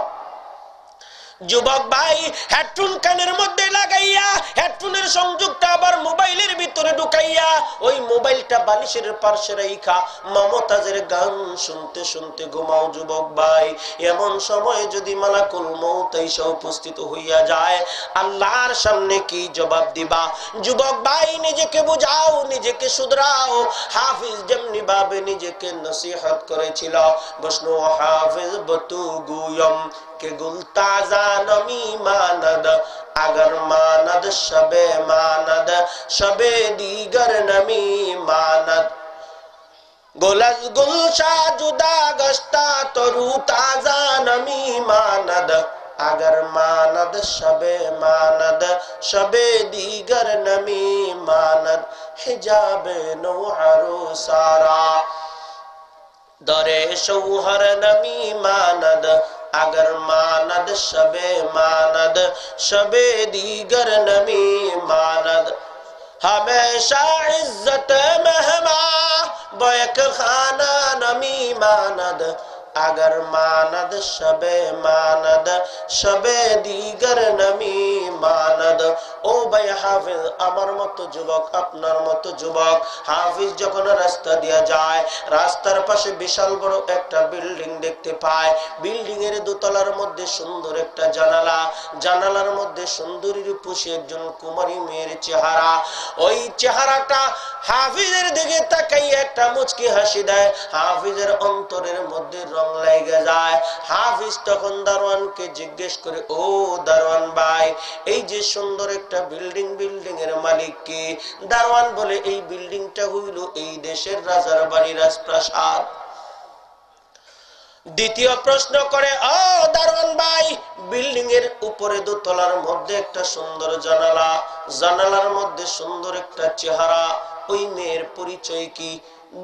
যুবক ভাই, হেডফোন কানের মধ্যে লাগাইয়া, হেডফোনের সংযোগটা আবার মোবাইলের ভিতরে ঢুকাইয়া, ওই মোবাইলটা বালিশের পাশে রাইখা মমতাজের গান শুনতে শুনতে ঘুমাও যুবক ভাই। এমন সময় যদি মালাকুল মউত এসে উপস্থিত হইয়া যায়, আল্লাহর সামনে কি জবাব দিবা? যুবক ভাই, নিজেকে বুঝাও, নিজেকে শুধরাও। হাফিজ যেমনি ভাবে নিজেকে নসিহত করেছিল, বসনো হাফিজ বতু গুয়ম के गुल ताजा नमी मानद, अगर मानद शबे मानद, शबे दीगर नमी मानद, गुलज गुलशा जुदा गश्ता तरू ताजा नमी मानद, अगर मानद शबे मानद, शबे दीगर नमी मानद, हिजाबे नौहरो सारा दरे शौहर नमी मानद, अगर मानद शबे मानद, शबे दीगर नमी मानद, हमेशा इज्जत महमा बैक खाना नमी मानद, अगर मानद शबे मानद शबे दीगर नमी मानद। ও ভাই হাফিজ, আমার মতো যুবক, আপনার মতো যুবক, হাফিজ যখন রাস্তা দিয়ে যায়, রাস্তার পাশে বিশাল বড় একটা বিল্ডিং দেখতে পায়। বিল্ডিং এর দোতলার মধ্যে সুন্দর একটা জানালা, জানালার মধ্যে সুন্দরী রূপসী একজন কুমারী মেয়ের চেহারা। ওই চেহারাটা হাফিজের দিকে তাকাই একটা মুচকি হাসি দেয়। হাফিজের অন্তরের মধ্যে রং লেগে যায়। হাফিজ তখন দারোয়ানকে জিজ্ঞেস করে, ও দারোয়ান ভাই, এই যে সুন্দর একটা বিল্ডিং, বিল্ডিং এর মালিক কে? দারোয়ান বলে, এই বিল্ডিংটা হইল এই দেশের রাজার বাড়ি, রাজপ্রাসাদ। দ্বিতীয় প্রশ্ন করে, ও দারোয়ান ভাই, বিল্ডিং এর উপরে দোতলার মধ্যে একটা সুন্দর জানালা, জানালার মধ্যে সুন্দর একটা চেহারা, ওই মেয়ের পরিচয় কি?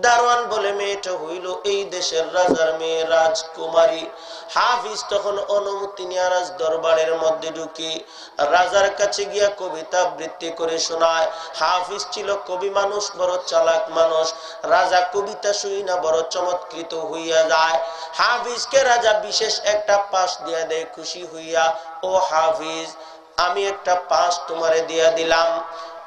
দারোয়ান বলে, মেয়েটা হইল এই দেশের রাজার মেয়ে, রাজকুমারী। হাফিজ তখন অনুমতি নিয়ে রাজ দরবারের মধ্যে ঢুকে রাজার কাছে গিয়া কবিতা আবৃত্তি করে শোনায়। হাফিজ ছিল কবি মানুষ, বড় চালাক মানুষ। রাজা কবিতা শুই না বড় চমৎকৃত হইয়া যায়। হাফিজকে রাজা বিশেষ একটা পাশ দিয়া দেয় খুশি হইয়া। ও হাফিজ, আমি একটা পাশ তোমারে দিয়া দিলাম।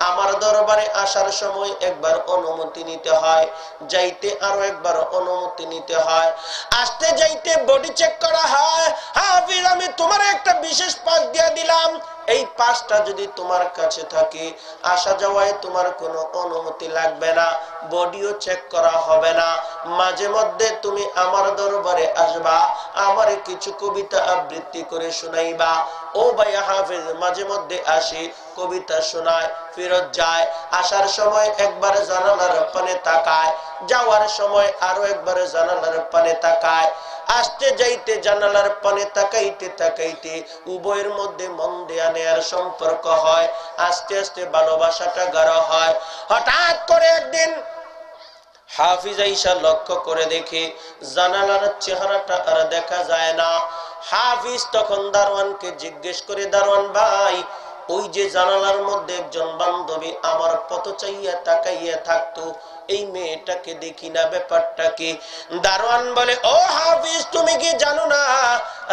আমার দরবারে আসার সময় একবার অনুমতি নিতে হয়, যাইতে আরো একবার অনুমতি নিতে হয়, আসতে যাইতে বডি চেক করা হয়। হাফিজ, আমি তোমার একটা বিশেষ পাস দিয়ে দিলাম, এই পাসটা যদি তোমার কাছে থাকে, আসা যাওয়ায় তোমার কোনো অনুমতি লাগবে না, বডিও চেক করা হবে না। মাঝে মধ্যে তুমি আমার দরবারে আসবা, আমার কিছু কবিতা আবৃত্তি করে শোনাইবা। ও ভাই হাফিজ মাঝে মধ্যে আসি, কবিতা শোনায়, ফেরত যায়। আসার সময় একবার জানালার পানে তাকায়, যাওয়ার সময় আরো একবার জানালার পানে তাকায়। আসতে যাইতে জানালার পানে তাকাইতে তাকাইতে উভয়ের মধ্যে মন দেয়া নেয়ার সম্পর্ক হয়। আস্তে আস্তে ভালোবাসাটা গাঢ় হয়। হঠাৎ করে একদিন হাফিজ আইসা লক্ষ্য করে দেখে জানালার চেহারাটা আর দেখা যায় না। হাফিজ তখন দারোয়ানকে জিজ্ঞেস করে, দারোয়ান ভাই, ওই যে জানালার মধ্যে একজন বান্ধবী আমার পথ চাইয়া তাকাইয়া থাকতো, এই মেয়েটাকে দেখি না, ব্যাপারটা কি? দারোয়ান বলে, ও হাফিজ, তুমি কি জানো না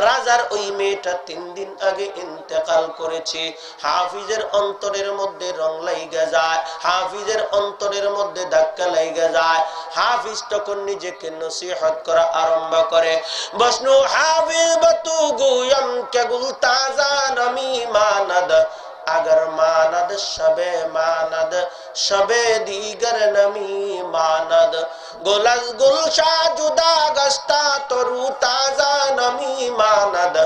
রাজার ওই মেয়েটা 3 দিন আগে ইন্তেকাল করেছে? হাফিজের অন্তরের মধ্যে রং লাইগা যায়, হাফিজের অন্তরের মধ্যে ধাক্কা লাইগা যায়। হাফিজ তখন নিজেকে নসিহত করা আরম্ভ করে, বসনু হাফিজ বতু গুয়ম কে গুল তাজা নমি মানদ अगर मानद शबे मानद शबे दीगर नमी मानद गुलज गुलशा जुदा गस्ता तरू ताजा नमी मानद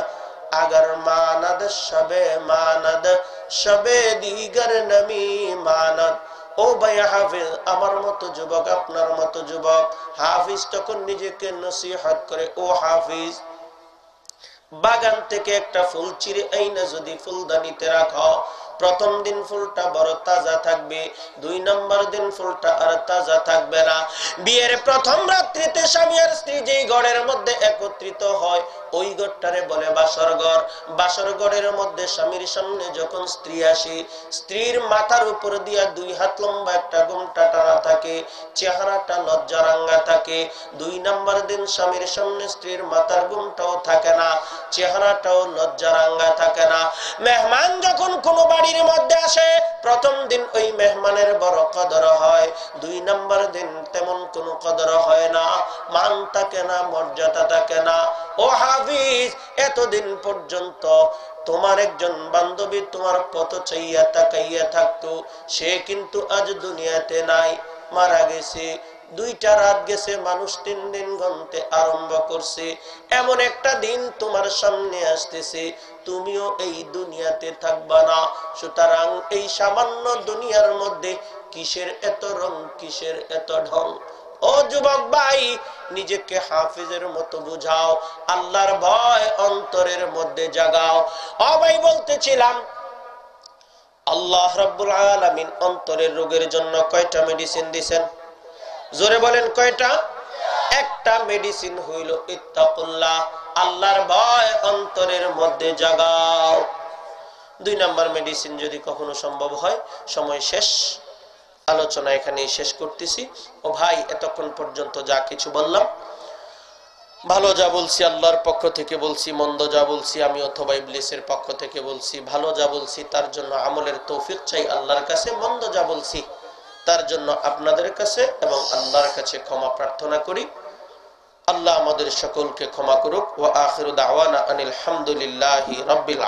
अगर मानद शबे मानद शबे दीगर नमी मानद। ও ভাই হাফিজ, আমার মতো যুবক, আপনার মতো যুবক। হাফিজ তখন নিজেকে নসিহত করে, ও হাফিজ, বাগান থেকে একটা ফুল চিরে আইনা যদি ফুলদানিতে রাখো, প্রথম দিন ফুলটা বড় তাজা থাকবে, 2 নম্বর দিন ফুলটা আর তাজা থাকবে না। বিয়ের প্রথম রাত্রিতে স্বামী আর স্ত্রী যেই ঘরের মধ্যে একত্রিত হয়, ওই ঘরটারে বলে বাসর ঘর। বাসর ঘরের মধ্যে স্বামীর সামনে যখন স্ত্রী আসে, স্ত্রীর মাথার উপর দিয়া 2 হাত লম্বা একটা ঘোমটা টানা থাকে, চেহারাটা লজ্জারাঙ্গা থাকে। 2 নম্বর দিন স্বামীর সামনে স্ত্রীর মাথার ঘোমটাও থাকে না, চেহারাটাও লজ্জারাঙ্গা থাকে না। মেহমান যখন কোনো বাড়ির মধ্যে আসে, প্রথম দিন ওই মেহমানের বড় কদর হয়, 2 নম্বর দিন তেমন কোনো কদর হয় না, মান থাকে না, মর্যাদা থাকে না। ও হাফিজ, এতদিন পর্যন্ত তোমার একজন বান্ধবী তোমার পথ চাইয়া তাকাইয়া থাকতো, সে কিন্তু আজ দুনিয়াতে নাই, মারা গেছে। 2টা রাত গেছে, মানুষ 3 দিন গণতে আরম্ভ করছে। এমন একটা দিন তোমার সামনে আসতেছে, তুমিও এই দুনিয়াতে থাকবা না। সুতরাং এই সামান্য দুনিয়ার মধ্যে কিসের এত রং, কিসের এত ঢং? ও যুবক ভাই, নিজেকে হাফিজের মতো বুঝাও, আল্লাহর ভয় অন্তরের মধ্যে জাগাও। ও ভাই, বলতেছিলাম আল্লাহ রাব্বুল আলামিন অন্তরের রোগের জন্য কয়টা মেডিসিন দিবেন? জোরে বলেন, কয়টা? একটা মেডিসিন হইল ইত্তাকুল্লাহ, আল্লাহর ভয় অন্তরের মধ্যে জাগাও। 2 নম্বর মেডিসিন যদি কখনো সম্ভব হয়, সময় শেষ, আলোচনা এখানেই শেষ করতেছি। ও ভাই, এতক্ষণ পর্যন্ত যা কিছু বললাম, ভালো যা বলছি আল্লাহর পক্ষ থেকে বলছি, মন্দ যা বলছি আমি অথবা ইবলিসের পক্ষ থেকে বলছি। ভালো যা বলছি তার জন্য আমলের তৌফিক চাই আল্লাহর কাছে, মন্দ যা বলছি তার জন্য আপনাদের কাছে এবং আল্লাহর কাছে ক্ষমা প্রার্থনা করি। আল্লাহ আমাদের সকলকে ক্ষমা করুক। ওয়া আখিরু দাওয়ানা আনিল হামদুলিল্লাহি রাব্বিল